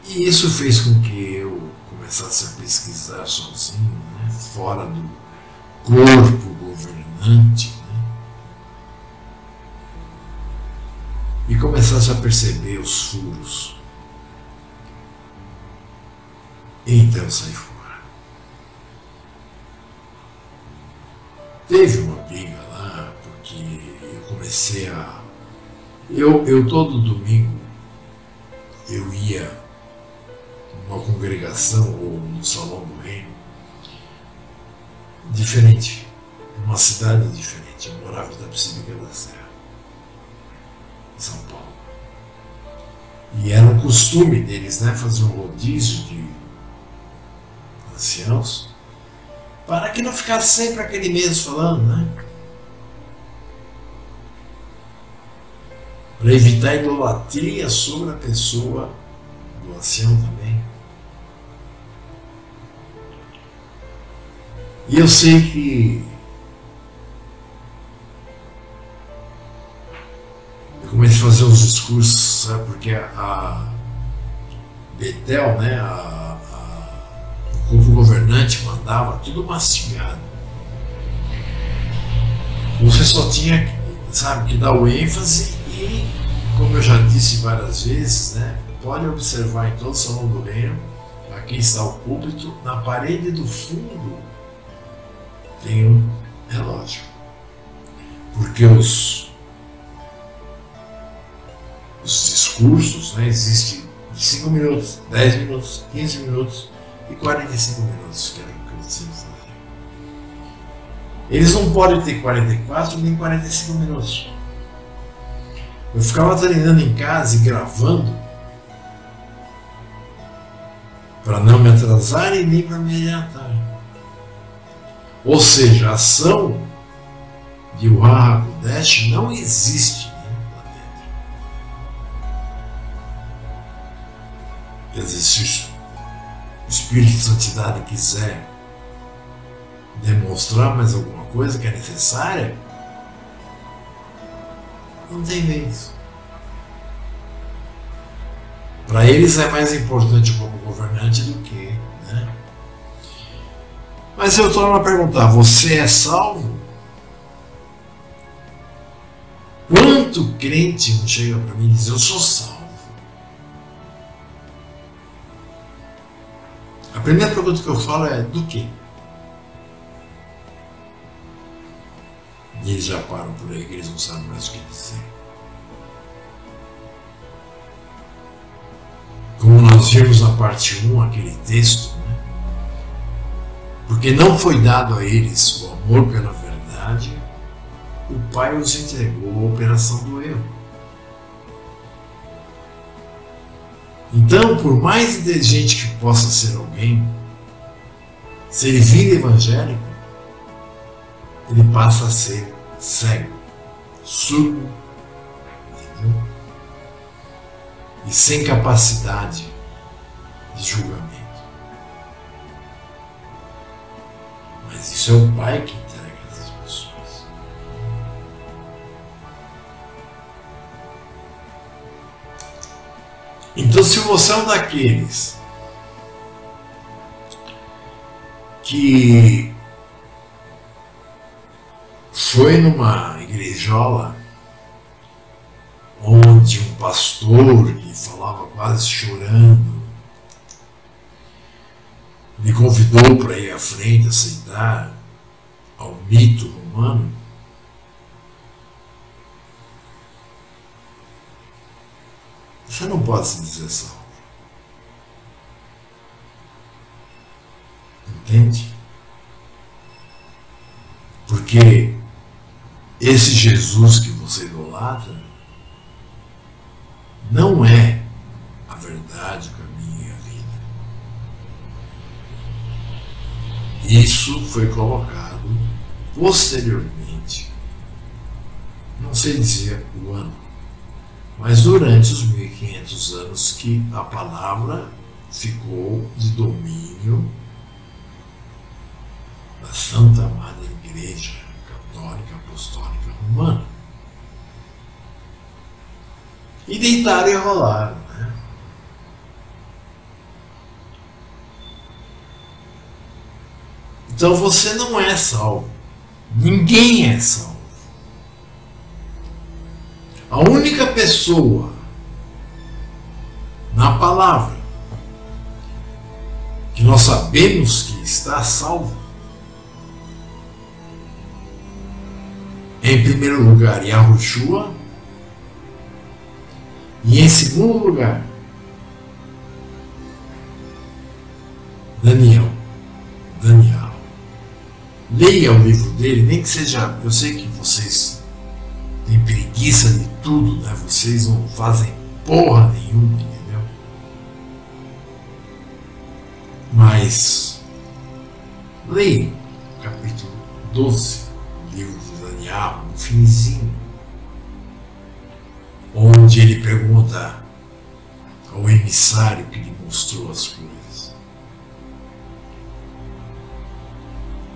E isso fez com que eu começasse a pesquisar sozinho, né, fora do corpo governante, e começasse a perceber os furos. E então eu saí fora. Teve uma briga lá, porque eu comecei a... Eu todo domingo, eu ia numa congregação ou no Salão do Reino, diferente, numa cidade diferente. Eu morava na Basílica da Serra, São Paulo. E era um costume deles, né, fazer um rodízio de anciãos, para que não ficasse sempre aquele mesmo falando, né? Para evitar idolatria sobre a pessoa do ancião também. E eu sei que eu comecei a fazer uns discursos, sabe, porque a Betel, né, o corpo governante mandava tudo mastigado. Você só tinha, sabe, que dar o ênfase e, como eu já disse várias vezes, né, pode observar em todo o Salão do Reino, aqui está o púlpito, na parede do fundo tem um relógio. Porque os discursos, né, existem de 5 minutos, 10 minutos, 15 minutos e 45 minutos, que é o que eu sempre fazia. Eles não podem ter 44 nem 45 minutos. Eu ficava treinando em casa e gravando para não me atrasar e nem para me adiantar. Ou seja, a ação de Ruach HaKodesh não existe, né, lá dentro. Quer dizer, se o Espírito de Santidade quiser demonstrar mais alguma coisa que é necessária, não tem vez. Para eles é mais importante como governante do que, né? Mas eu torno a perguntar, você é salvo? Quanto crente não chega para mim e diz, eu sou salvo? A primeira pergunta que eu falo é, do quê? E eles já param por aí, que eles não sabem mais o que dizer. Como nós vimos na parte 1, aquele texto, né? Porque não foi dado a eles o amor pela verdade, o Pai os entregou a operação do erro. Então, por mais inteligente que possa ser alguém, se ele vira evangélico, ele passa a ser cego, surdo, entendeu? E sem capacidade de julgamento. Mas isso é o Pai que entrega essas pessoas. Então, se você é um daqueles que foi numa igrejola onde um pastor que falava quase chorando me convidou para ir à frente aceitar ao mito romano, você não pode se dizer salvo. Entende? Porque esse Jesus que você idolatra não é a verdade, o caminho e a vida. Isso foi colocado posteriormente, não sei dizer o ano, mas durante os 1500 anos que a palavra ficou de domínio da Santa Madre Igreja Católica Apostólica Romana. E deitaram e rolaram, né? Então você não é salvo. Ninguém é salvo. A única pessoa na palavra que nós sabemos que está salvo é, em primeiro lugar, Yahushua, e em segundo lugar, Daniel. Leia o livro dele, nem que seja, eu sei que vocês têm preguiça de tudo, né? Vocês não fazem porra nenhuma, entendeu? Mas Leia o capítulo 12 do livro de Daniel, no finzinho, onde ele pergunta ao emissário que lhe mostrou as coisas.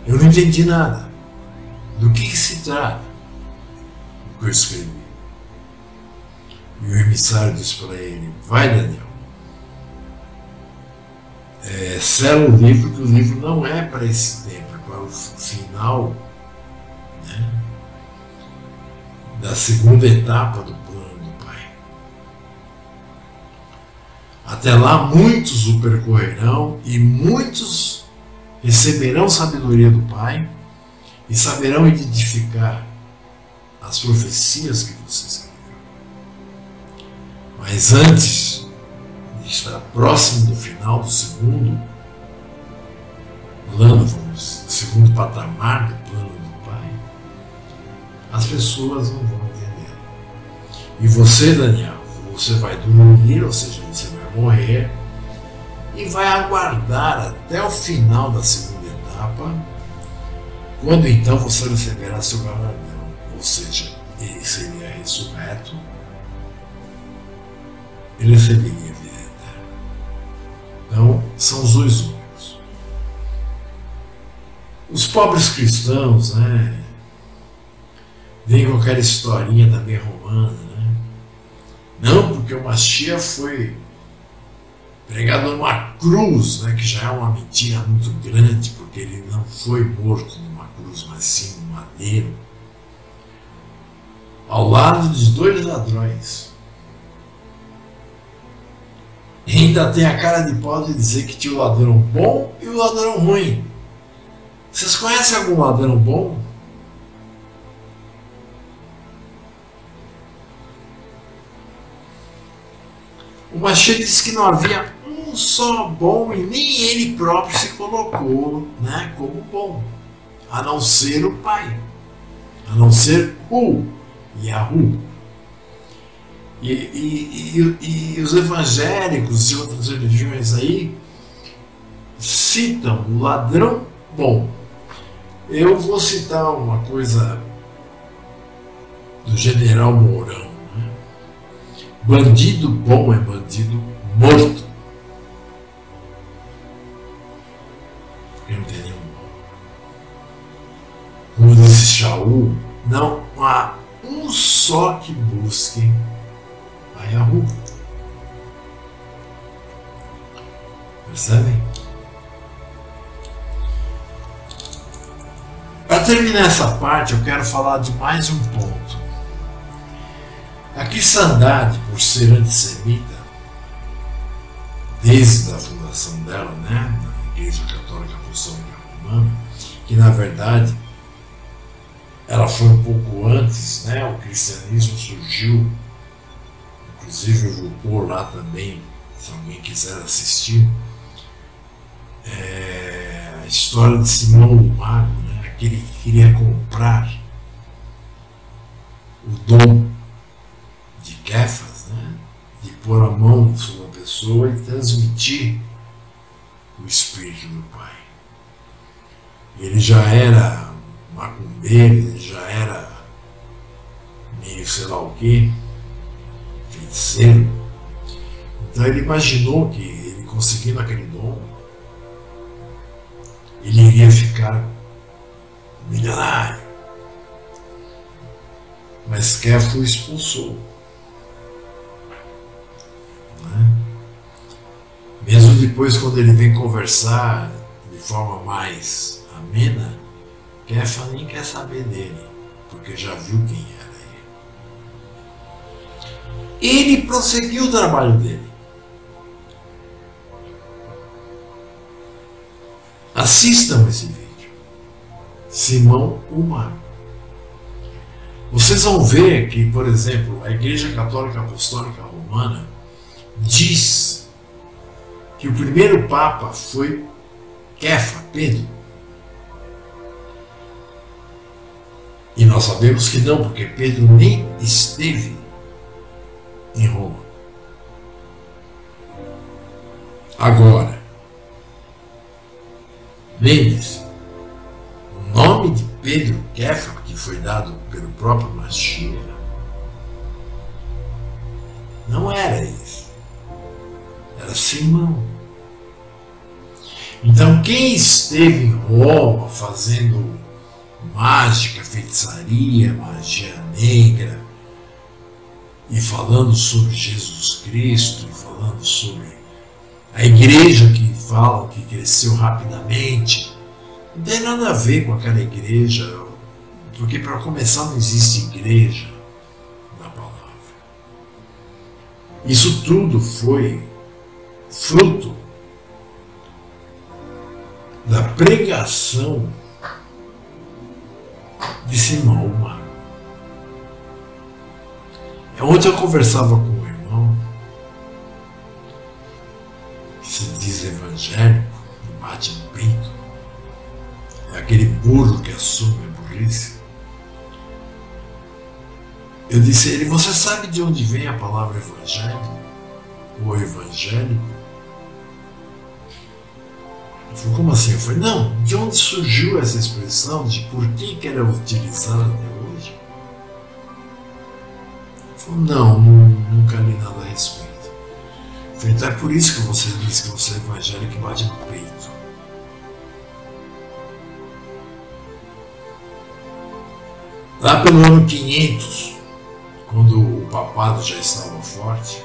Eu não entendi nada. Do que se trata o que eu escrevi? E o emissário disse para ele: vai, Daniel, sela o livro, que o livro não é para esse tempo, é para o final, né, da segunda etapa do plano do Pai. Até lá muitos o percorrerão e muitos receberão sabedoria do Pai e saberão identificar as profecias que você escreveu. Mas antes de estar próximo do final do segundo plano, do segundo patamar do plano do Pai, as pessoas não vão entender. E você, Daniel, você vai dormir, ou seja, você vai morrer e vai aguardar até o final da segunda etapa, quando então você receberá seu galardão, ou seja, ele seria ressurreto, ele receberia a vida eterna. Então, são os dois únicos. Os pobres cristãos, né, vêm com aquela historinha também romana, né? Não, porque o Mashiach foi pregado numa cruz, né, que já é uma mentira muito grande, porque ele não foi morto numa cruz, mas sim no madeiro, ao lado de dois ladrões. E ainda tem a cara de pau de dizer que tinha o ladrão bom e o ladrão ruim. Vocês conhecem algum ladrão bom? O Mashiach disse que não havia um só bom e nem ele próprio se colocou, né, como bom, a não ser o Pai, a não ser o Yahu. E os evangélicos de outras religiões aí citam o ladrão bom. Eu vou citar uma coisa do general Mourão, né? Bandido bom é bandido morto. Eu não tenho nenhum. Como disse Shaul, não há um só que busque a Yahu. Percebem? Para terminar essa parte, eu quero falar de mais um ponto. A cristandade, por ser antissemita, desde a fundação dela, né, na Igreja Católica Apostólica Romana, que na verdade ela foi um pouco antes, né, o cristianismo surgiu, inclusive eu vou pôr lá também, se alguém quiser assistir, a história de Simão o Mago, né, aquele que queria comprar o dom de Kefas, né, de pôr a mão sobre uma pessoa e transmitir o Espírito do Pai. Ele já era macumbeiro, ele já era meio sei lá o que, feiticeiro. Então ele imaginou que ele conseguindo aquele dom, ele iria ficar milionário. Mas Kefas o expulsou. Mesmo depois, quando ele vem conversar de forma mais amena, Kefas nem quer saber dele, porque já viu quem era ele. Ele prosseguiu o trabalho dele. Assistam esse vídeo. Simão o Mago. Vocês vão ver que, por exemplo, a Igreja Católica Apostólica Romana diz que o primeiro Papa foi Kefas, Pedro. E nós sabemos que não, porque Pedro nem esteve em Roma. Agora, lembre-se, nome de Pedro Kéfaro, que foi dado pelo próprio Mashiach, não era isso. Era Simão. Então quem esteve em Roma fazendo mágica, feitiçaria, magia negra, e falando sobre Jesus Cristo, e falando sobre a igreja que falam que cresceu rapidamente, não tem nada a ver com aquela igreja, porque para começar não existe igreja na palavra. Isso tudo foi fruto da pregação de Simão o Mago. Ontem eu conversava com um irmão que se diz evangélico e bate no peito. É aquele burro que assume a burrice. Eu disse a ele: você sabe de onde vem a palavra evangelho? Ou evangélico? Ele falou: como assim? Eu falei: não, de onde surgiu essa expressão, de por que ela é utilizada até hoje? Ele falou: não, nunca li nada a respeito. Eu falei: então é por isso que você diz que você é evangélico e bate no peito. Lá pelo ano 500, quando o papado já estava forte,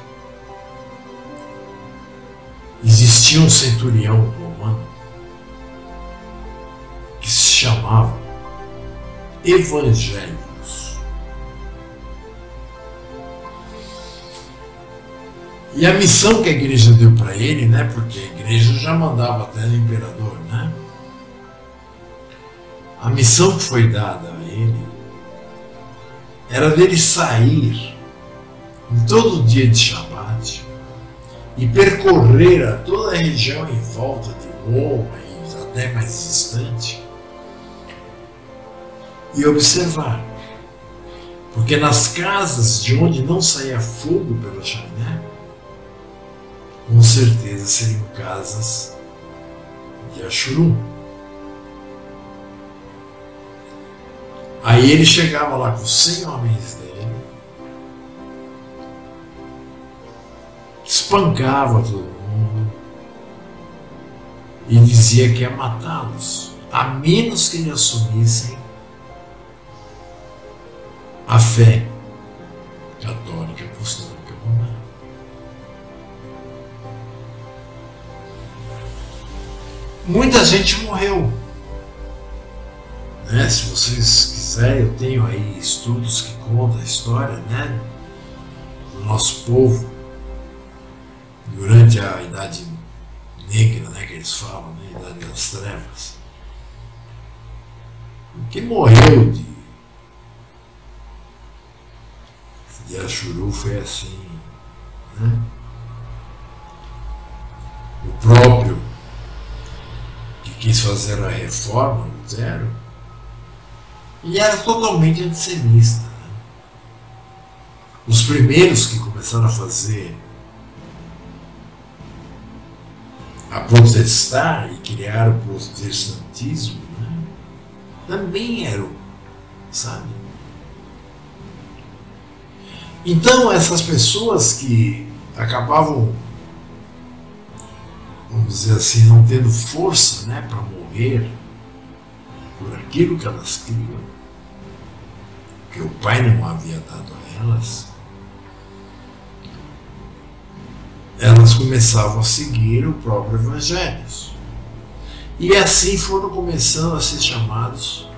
existia um centurião romano que se chamava Evangélicos. E a missão que a igreja deu para ele, né, porque a igreja já mandava até no imperador, né? A missão que foi dada a ele era dele sair em todo dia de Shabat e percorrer a toda a região em volta de Roma e até mais distante e observar. Porque nas casas de onde não saía fogo pela chaminé, com certeza seriam casas de Ashurum. Aí ele chegava lá com 100 homens dele, espancava todo mundo e dizia que ia matá-los, a menos que eles assumissem a fé católica apostólica romana. Muita gente morreu. Se vocês quiserem, eu tenho aí estudos que contam a história, né, do nosso povo durante a Idade Negra, né, que eles falam, né, a Idade das Trevas. O que morreu de Ashuru foi assim, né? O próprio que quis fazer a reforma, Lutero, e era totalmente antissemita. Né? Os primeiros que começaram a fazer, a protestar e criar o protestantismo, né? Também eram, sabe? Então essas pessoas que acabavam, vamos dizer assim, não tendo força, né, para morrer por aquilo que elas criam, que o Pai não havia dado a elas, elas começavam a seguir o próprio Evangelho. E assim foram começando a ser chamados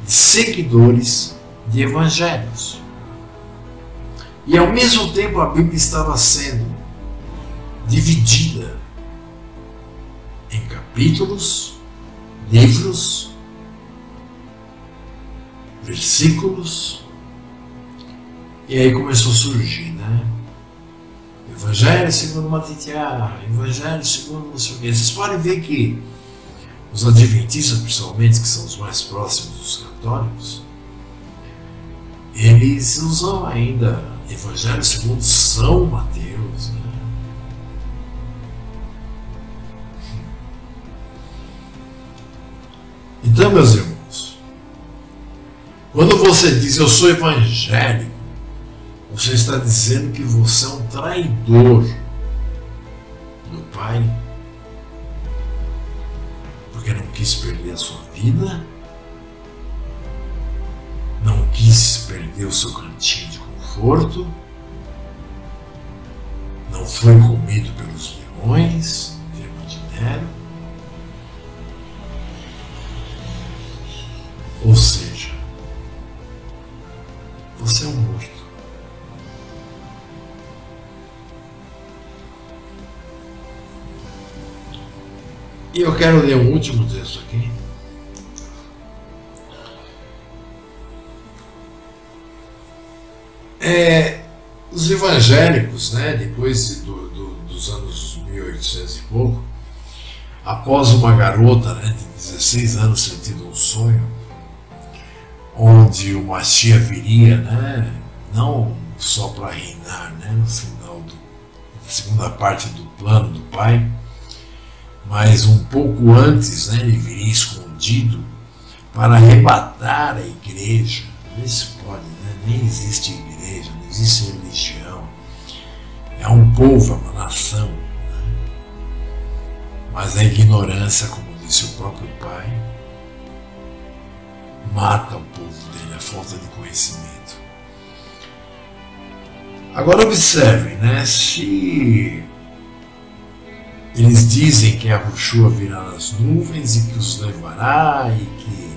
de seguidores de evangelhos. E ao mesmo tempo a Bíblia estava sendo dividida em capítulos, livros, versículos, e aí começou a surgir, né? Evangelho segundo Matitiá, Evangelho segundo não sei o quê. Vocês podem ver que os adventistas, principalmente, que são os mais próximos dos católicos, eles usam ainda Evangelho segundo São Mateus, né? Então, meus irmãos, você diz, eu sou evangélico, você está dizendo que você é um traidor do Pai, porque não quis perder a sua vida, não quis perder o seu cantinho de conforto, não foi comido pelos leões, tempo de Nero. Ou seja, você é um morto. E eu quero ler um último texto aqui. Os evangélicos, né, depois dos anos 1800 e pouco, após uma garota, né, de 16 anos ter tido um sonho, onde o Machia viria, né, não só para reinar, né, no final da segunda parte do plano do Pai, mas um pouco antes, né, ele viria escondido para arrebatar a igreja. Não se pode, né? Nem existe igreja, não existe religião. É um povo, é uma nação. Né? Mas a ignorância, como disse o próprio Pai, mata o povo dele, a falta de conhecimento. Agora observem, né? Se eles dizem que a Yahushua virá nas nuvens e que os levará e que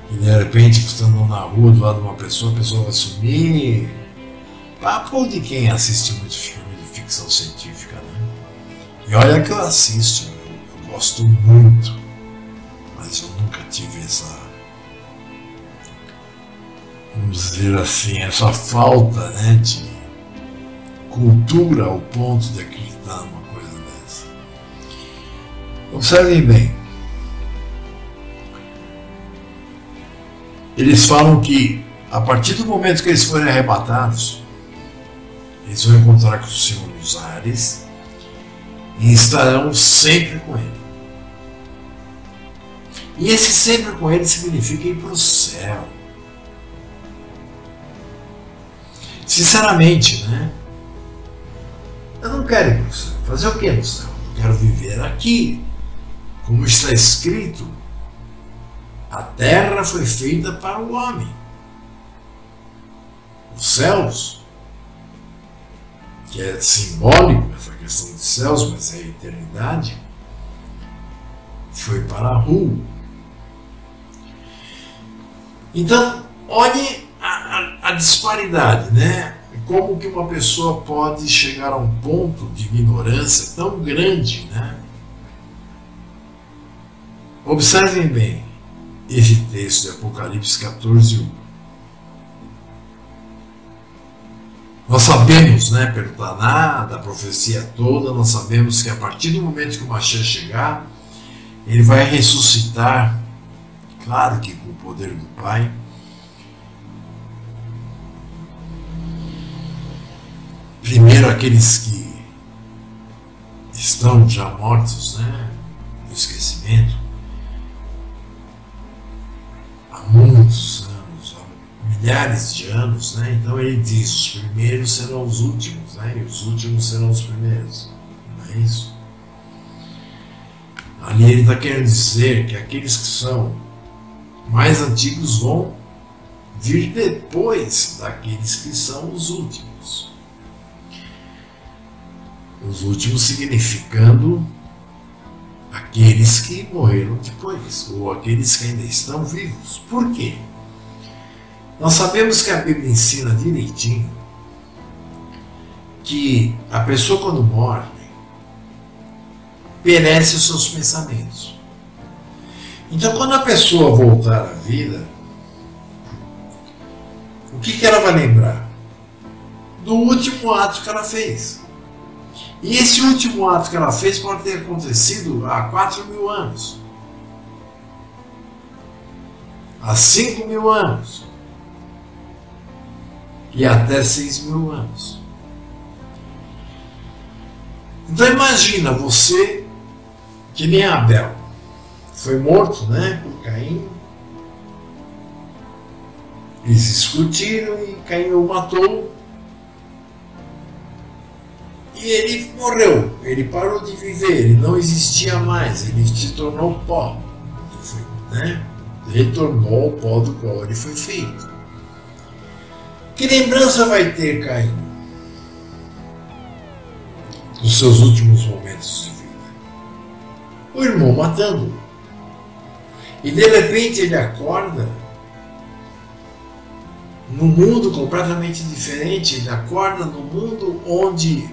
de repente, estando na rua do lado de uma pessoa, a pessoa vai sumir. Papo de quem assiste muito filme de ficção científica, né? E olha que eu assisto, eu gosto muito, mas eu nunca tive essa, vamos dizer assim, essa falta, né, de cultura ao ponto de acreditar numa coisa dessa. Observem bem. Eles falam que a partir do momento que eles forem arrebatados, eles vão encontrar com o Senhor nos ares e estarão sempre com Ele. E esse sempre com Ele significa ir para o céu. Sinceramente, né? Eu não quero ir para o céu. Fazer o que no céu? Eu quero viver aqui. Como está escrito, a terra foi feita para o homem. Os céus, que é simbólico essa questão de céus, mas é a eternidade, foi para a rua. Então, olhe a disparidade, né? Como que uma pessoa pode chegar a um ponto de ignorância tão grande, né? Observem bem esse texto de Apocalipse 14:1. Nós sabemos, né, pelo Taná, da profecia toda, nós sabemos que a partir do momento que o Mashiach chegar, ele vai ressuscitar, claro que com o poder do Pai, primeiro aqueles que estão já mortos, né, no esquecimento, muitos anos, milhares de anos, né? Então ele diz, os primeiros serão os últimos, né? E os últimos serão os primeiros, não é isso? Ali ele está querendo dizer que aqueles que são mais antigos vão vir depois daqueles que são os últimos. Os últimos significando aqueles que morreram depois, ou aqueles que ainda estão vivos. Por quê? Nós sabemos que a Bíblia ensina direitinho que a pessoa quando morre, perece os seus pensamentos. Então quando a pessoa voltar à vida, o que ela vai lembrar? Do último ato que ela fez. E esse último ato que ela fez pode ter acontecido há 4.000 anos, há 5.000 anos e até 6.000 anos. Então imagina você, que nem Abel, foi morto, né, por Caim, Eles discutiram e Caim o matou. E ele morreu, ele parou de viver, ele não existia mais, ele se tornou pó. Ele foi, né? Retornou ao pó do qual ele foi feito. Que lembrança vai ter Caim dos seus últimos momentos de vida? O irmão matando-o. E de repente ele acorda num mundo completamente diferente, ele acorda num mundo onde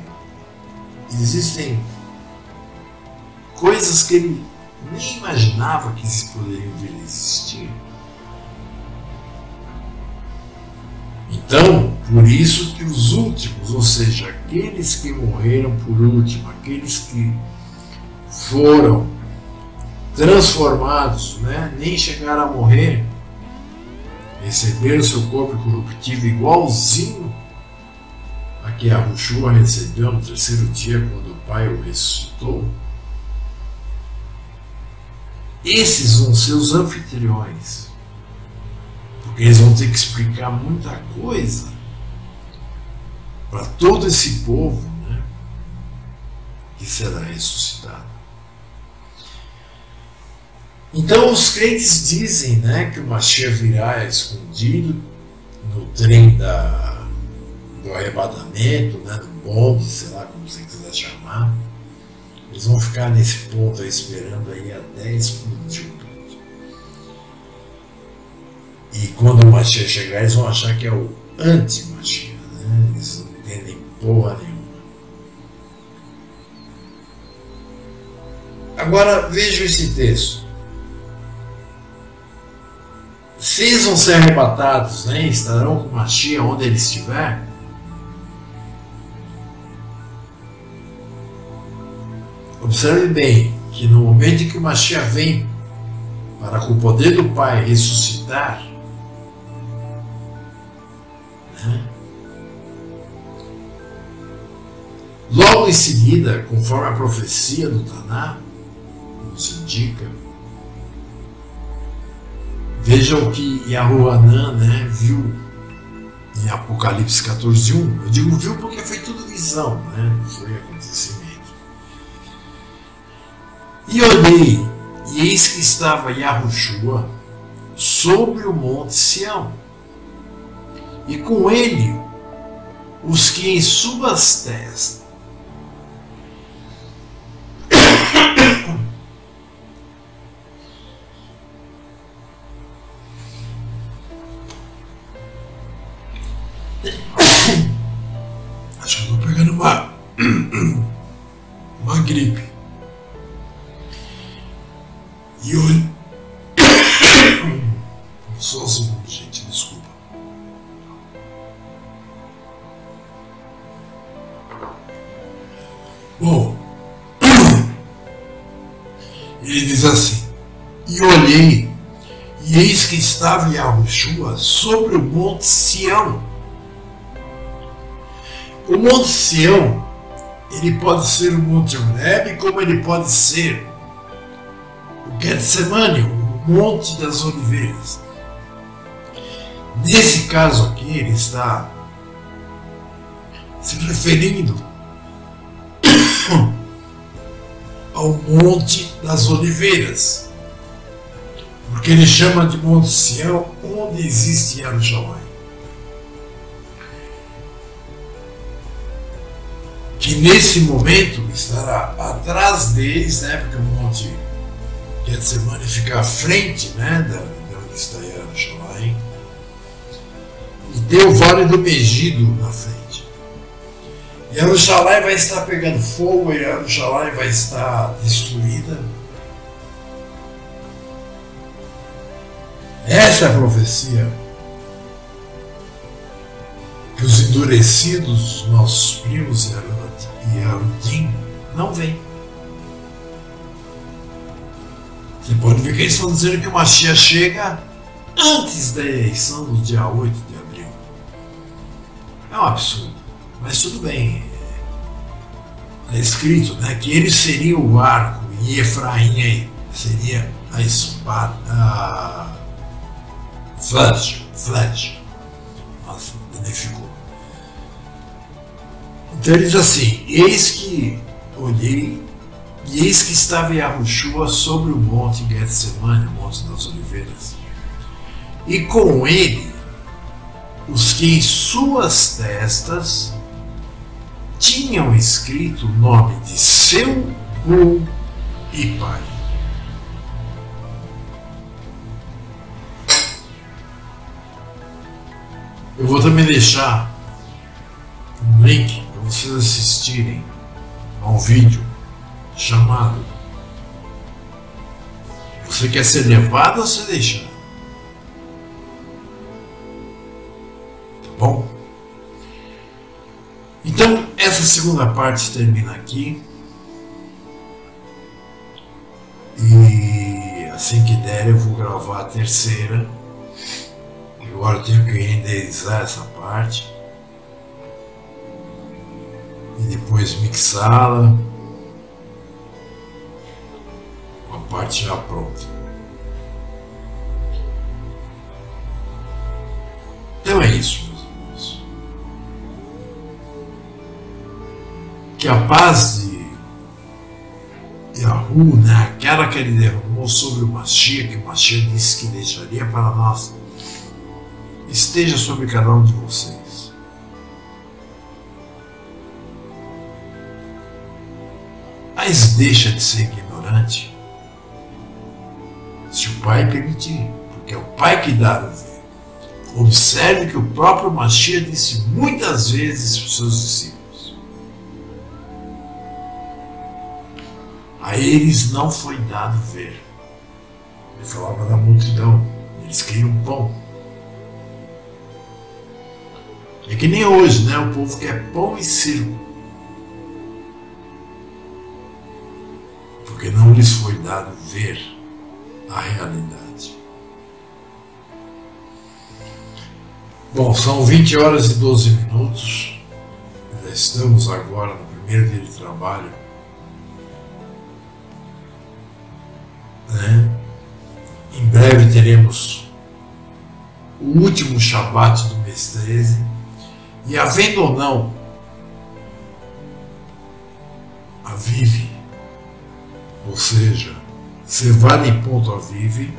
existem coisas que ele nem imaginava que poderiam vir a existir. Então, por isso que os últimos, ou seja, aqueles que morreram por último, aqueles que foram transformados, né, nem chegaram a morrer, receberam seu corpo corruptível igualzinho a que Yahushua recebeu no terceiro dia, quando o Pai o ressuscitou. Esses vão ser os anfitriões, porque eles vão ter que explicar muita coisa para todo esse povo, né, que será ressuscitado. Então os crentes dizem, né, que o Mashiach virá escondido no trem do arrebatamento, né, do bonde, sei lá como você quiser chamar. Eles vão ficar nesse ponto aí, esperando aí até explodir tudo. E quando o Mashiach chegar, eles vão achar que é o anti-Mashiach, né? Eles não entendem porra nenhuma. Agora vejam esse texto. Se eles vão ser arrebatados, né, estarão com o Mashiach onde ele estiver, observe bem que no momento em que o Mashiach vem para com o poder do Pai ressuscitar, né, logo em seguida, conforme a profecia do Taná nos indica, veja o que Yahuanã, né, viu em Apocalipse 14:1. Eu digo viu porque foi tudo visão, né, foi acontecimento. E olhei, e eis que estava Yahushua sobre o monte Sião, e com ele os que em suas testas acho que eu estou pegando uma gripe. E olha. Só um segundo, gente, desculpa. Bom, ele diz assim: e olhei, e eis que estava Yahushua sobre o monte Sião. O monte Sião, ele pode ser o monte Horebe, como ele pode ser o Getsemane, o monte das oliveiras. Nesse caso aqui, ele está se referindo ao monte das oliveiras, porque ele chama de monte Sião onde existe Jerusalém, que nesse momento estará atrás deles, né, porque o monte Getsemane fica à frente, né, de onde está Jerusalém, e tem o Vale do Megido na frente. Jerusalém vai estar pegando fogo, e Jerusalém vai estar destruída. Essa é a profecia que os endurecidos, nossos primos e Arudim, não veem. Você pode ver que eles estão dizendo que o Mashiach chega antes da eleição do dia 8 de abril. É um absurdo, mas tudo bem. É escrito, né, que ele seria o arco e Efraim seria a espada, a flecha. as danificou. Então ele diz assim: eis que olhei, e eis que estava Yahushua sobre o monte Getsemane, o monte das oliveiras, e com ele os que em suas testas tinham escrito o nome de seu rei e pai. Eu vou também deixar um link para vocês assistirem a um vídeo chamado Você quer ser levado ou ser deixado? Tá bom? Então, essa segunda parte termina aqui. E assim que der eu vou gravar a terceira. Agora eu tenho que renderizar essa parte e depois mixá-la com a parte já pronta. Então é isso, meus irmãos. Que a paz de Yahu, né, aquela que ele derramou sobre o Mashiach, que o Mashiach disse que deixaria para nós, esteja sobre cada um de vocês. Mas deixa de ser ignorante se o Pai permitir, porque é o Pai que dá o ver. Observe que o próprio Mashiach disse muitas vezes para os seus discípulos: a eles não foi dado ver. Ele falava da multidão, eles queriam pão. É que nem hoje, né? O povo quer pão e circo, porque não lhes foi dado ver a realidade. Bom, são 20 horas e 12 minutos. Já estamos agora no primeiro dia de trabalho, né? Em breve teremos o último Shabat do mês 13. E havendo ou não Aviv, ou seja, Cevada em ponto Aviv,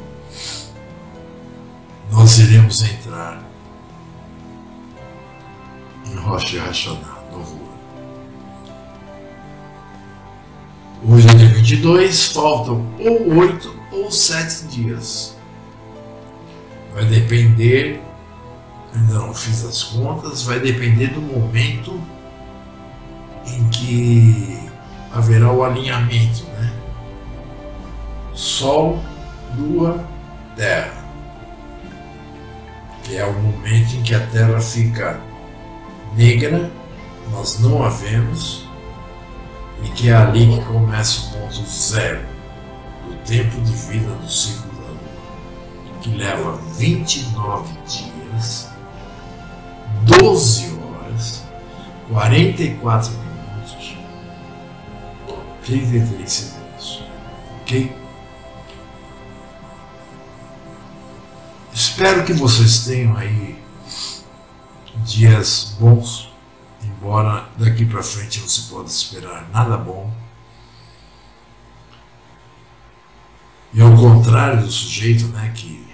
nós iremos entrar em Rosh Hashanah, novo ano. Hoje é dia 22, faltam ou 8 ou 7 dias. Vai depender, ainda não fiz as contas, vai depender do momento em que haverá o alinhamento, né? Sol, Lua, Terra, que é o momento em que a Terra fica negra, nós não a vemos, e que é ali que começa o ponto zero do tempo de vida do ciclo da Lua, que leva 29 dias, 12 horas, 44 minutos, 33 segundos. Ok? Espero que vocês tenham aí dias bons, embora daqui para frente não se pode esperar nada bom. E ao contrário do sujeito, né, que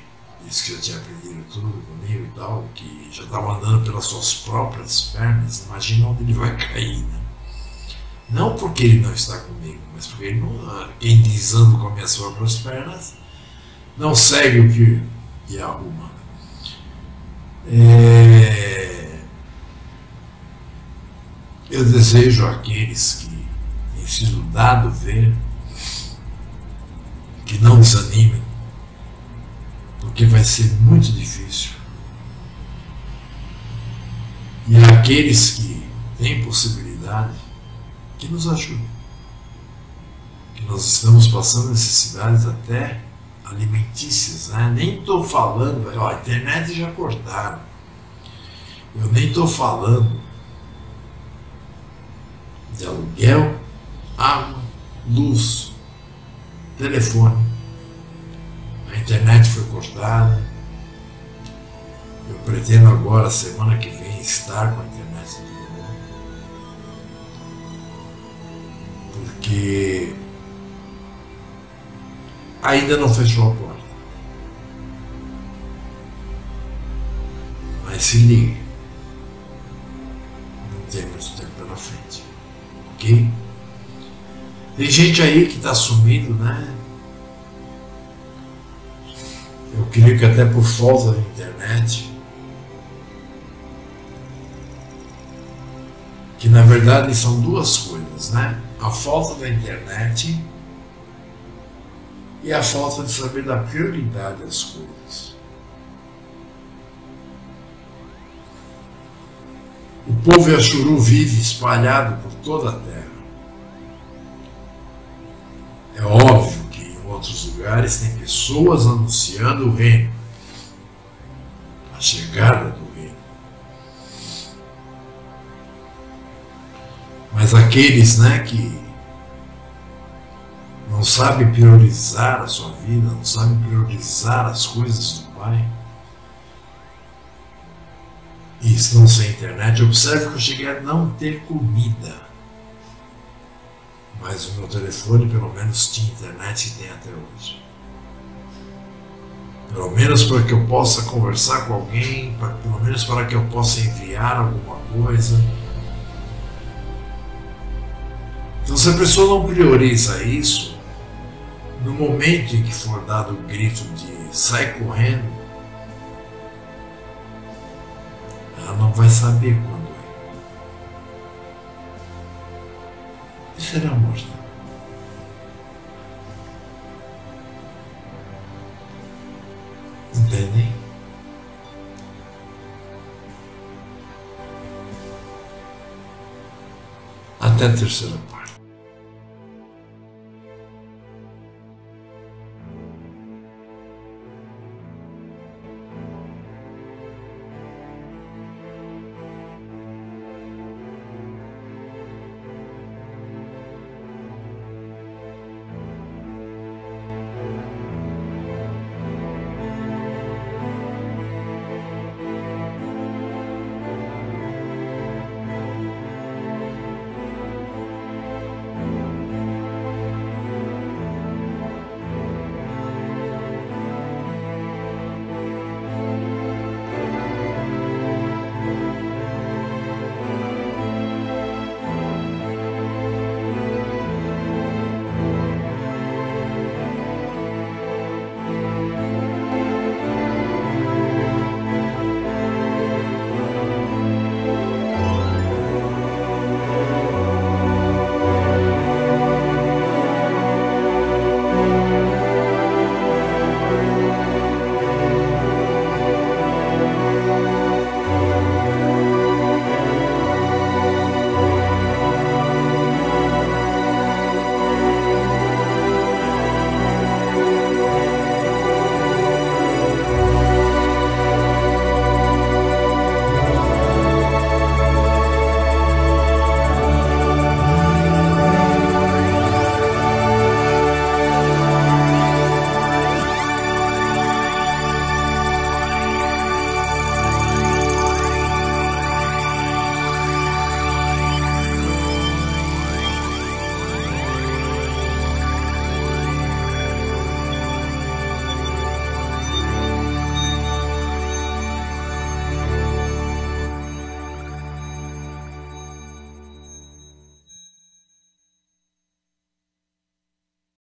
disse que já tinha aprendido tudo comigo e tal, que já estava andando pelas suas próprias pernas, imagina onde ele vai cair, né? Não porque ele não está comigo, mas porque ele não, quem diz ando com as minhas próprias pernas não segue o que Yahu manda. Eu desejo àqueles que têm sido dado ver que não desanimem, porque vai ser muito difícil. E àqueles que têm possibilidade, que nos ajudem. Que nós estamos passando necessidades até alimentícias, né? Nem estou falando, ó, a internet já cortaram. Eu nem estou falando de aluguel, água, luz, telefone. A internet foi cortada. Eu pretendo agora, semana que vem, estar com a internet de novo, porque ainda não fechou a porta. Mas se ligue, não tem muito tempo pela frente, ok? Tem gente aí que está sumindo, né? Eu creio que até por falta da internet, que na verdade são duas coisas, né? A falta da internet e a falta de saber dar prioridade às coisas. O povo Yachuru vive espalhado por toda a terra. É óbvio que em outros lugares tem pessoas anunciando o reino, a chegada do reino. Mas aqueles, né, que não sabem priorizar a sua vida, não sabem priorizar as coisas do Pai, e estão sem internet, observe que eu cheguei a não ter comida. Mas o meu telefone pelo menos tinha internet e tem até hoje. Pelo menos para que eu possa conversar com alguém, pelo menos para que eu possa enviar alguma coisa. Então se a pessoa não prioriza isso, no momento em que for dado o grito de sai correndo, ela não vai saber quando é. E será morta. Entendem? Até a terceira parte.